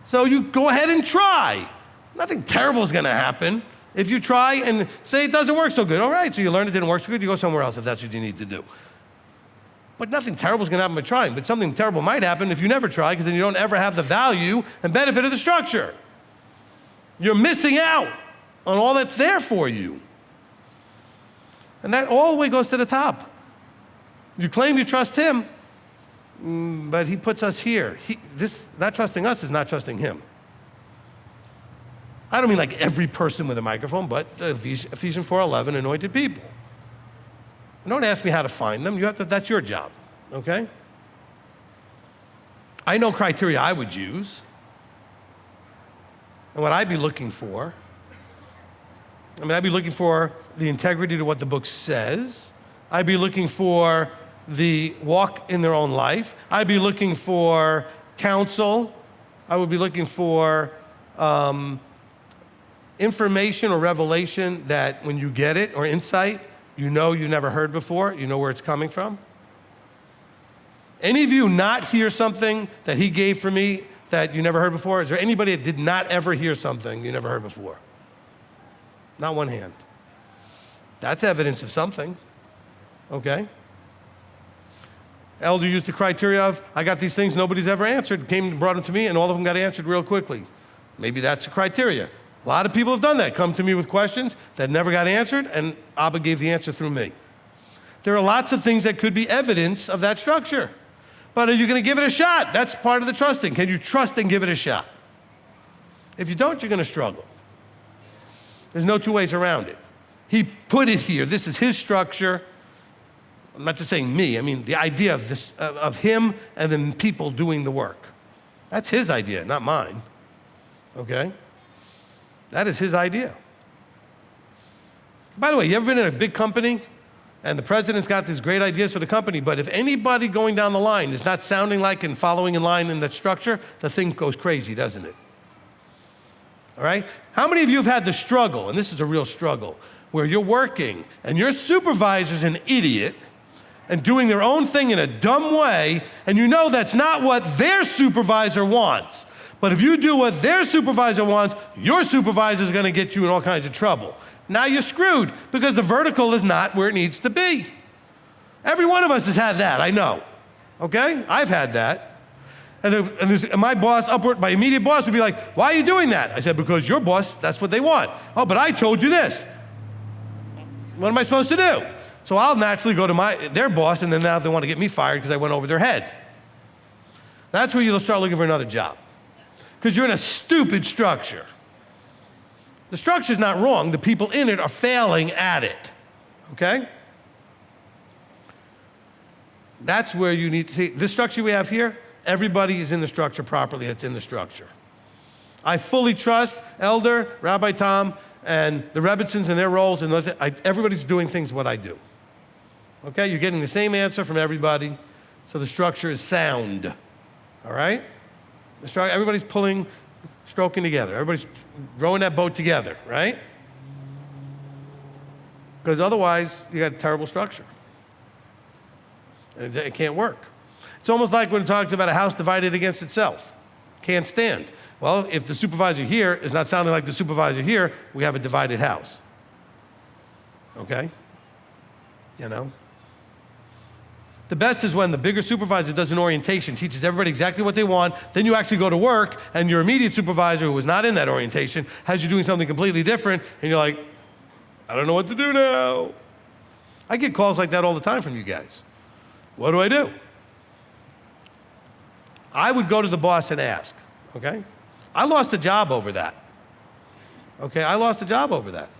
So you go ahead and try. Nothing terrible is going to happen. If you try and say it doesn't work so good, all right, so you learn it didn't work so good, you go somewhere else if that's what you need to do. But nothing terrible is going to happen by trying. But something terrible might happen if you never try, because then you don't ever have the value and benefit of the structure. You're missing out on all that's there for you. And that all the way goes to the top. You claim you trust him, but he puts us here. Not trusting us is not trusting him. I don't mean like every person with a microphone, but Ephesians 4:11, anointed people. And don't ask me how to find them. That's your job, okay? I know criteria I would use and what I'd be looking for. I'd be looking for the integrity to what the book says. I'd be looking for the walk in their own life. I'd be looking for counsel. I would be looking for information or revelation that when you get it, or insight, you never heard before, you know where it's coming from. Any of you not hear something that he gave for me that you never heard before? Is there anybody that did not ever hear something you never heard before? Not one hand. That's evidence of something, okay? Elder used the criteria of, I got these things nobody's ever answered, came and brought them to me, and all of them got answered real quickly. Maybe that's the criteria. A lot of people have done that, come to me with questions that never got answered, and Abba gave the answer through me. There are lots of things that could be evidence of that structure. But are you going to give it a shot? That's part of the trusting. Can you trust and give it a shot? If you don't, you're going to struggle. There's no two ways around it. He put it here. This is his structure. I'm not just saying me. I mean the idea of this, of him and then people doing the work. That's his idea, not mine. Okay? That is his idea. By the way, you ever been in a big company and the president's got these great ideas for the company, but if anybody going down the line is not sounding like and following in line in that structure, the thing goes crazy, doesn't it? All right? How many of you have had the struggle, and this is a real struggle, where you're working and your supervisor's an idiot and doing their own thing in a dumb way, and you know that's not what their supervisor wants. But if you do what their supervisor wants, your supervisor's gonna get you in all kinds of trouble. Now you're screwed because the vertical is not where it needs to be. Every one of us has had that, I know, okay? I've had that. And my boss, my immediate boss would be like, why are you doing that? I said, because your boss, that's what they want. Oh, but I told you this. What am I supposed to do? So I'll naturally go to their boss, and then now they want to get me fired because I went over their head. That's where you'll start looking for another job. Because you're in a stupid structure. The structure's not wrong. The people in it are failing at it, okay? That's where you need to see. This structure we have here, everybody is in the structure properly that's in the structure. I fully trust Elder, Rabbi Tom, and the Rebbitzins in their roles, and everybody's doing things what I do. Okay, you're getting the same answer from everybody, so the structure is sound, all right? Everybody's stroking together. Everybody's rowing that boat together, right? Because otherwise, you got a terrible structure. It can't work. It's almost like when it talks about a house divided against itself. Can't stand. Well, if the supervisor here is not sounding like the supervisor here, we have a divided house. Okay? You know? The best is when the bigger supervisor does an orientation, teaches everybody exactly what they want, then you actually go to work, and your immediate supervisor, who was not in that orientation, has you doing something completely different, and you're like, I don't know what to do now. I get calls like that all the time from you guys. What do I do? I would go to the boss and ask, okay? I lost a job over that. Okay, I lost a job over that.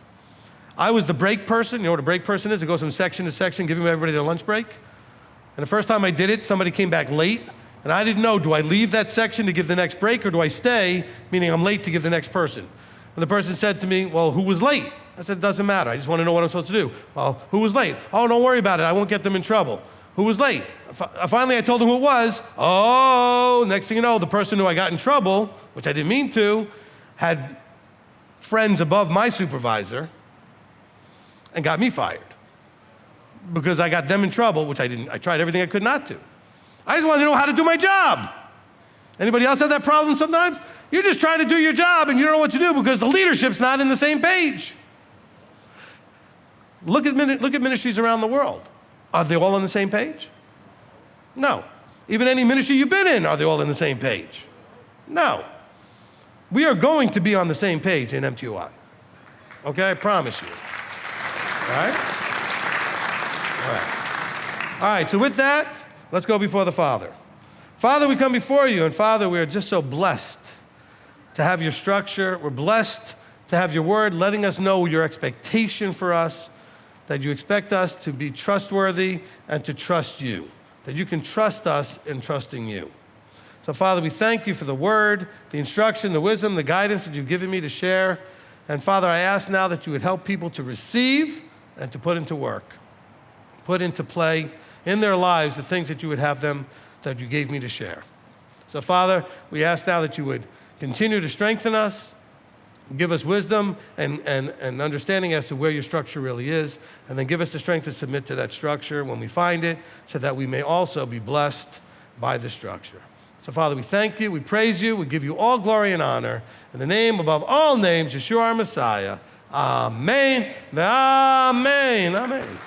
I was the break person. You know what a break person is? It goes from section to section, giving everybody their lunch break. And the first time I did it, somebody came back late, and I didn't know, do I leave that section to give the next break, or do I stay, meaning I'm late to give the next person? And the person said to me, well, who was late? I said, it doesn't matter. I just want to know what I'm supposed to do. Well, who was late? Oh, don't worry about it. I won't get them in trouble. Who was late? Finally, I told them who it was. Oh, next thing you know, the person who I got in trouble, which I didn't mean to, had friends above my supervisor and got me fired because I got them in trouble, which I didn't. I tried everything I could not to. I just wanted to know how to do my job. Anybody else have that problem sometimes? You're just trying to do your job and you don't know what to do because the leadership's not in the same page. Look at ministries around the world. Are they all on the same page? No. Even any ministry you've been in, are they all on the same page? No. We are going to be on the same page in m.t.o.i. Okay, I promise you. All right? All right. All right, so with that, let's go before the Father. Father, we come before you, and Father, we are just so blessed to have your structure. We're blessed to have your word letting us know your expectation for us, that you expect us to be trustworthy and to trust you, that you can trust us in trusting you. So, Father, we thank you for the word, the instruction, the wisdom, the guidance that you've given me to share. And, Father, I ask now that you would help people to receive and to put into work, put into play in their lives the things that you would have them, that you gave me to share. So, Father, we ask now that you would continue to strengthen us, give us wisdom and understanding as to where your structure really is, and then give us the strength to submit to that structure when we find it, so that we may also be blessed by the structure. So, Father, we thank you, we praise you, we give you all glory and honor. In the name above all names, Yeshua our Messiah. Amen. Amen. Amen.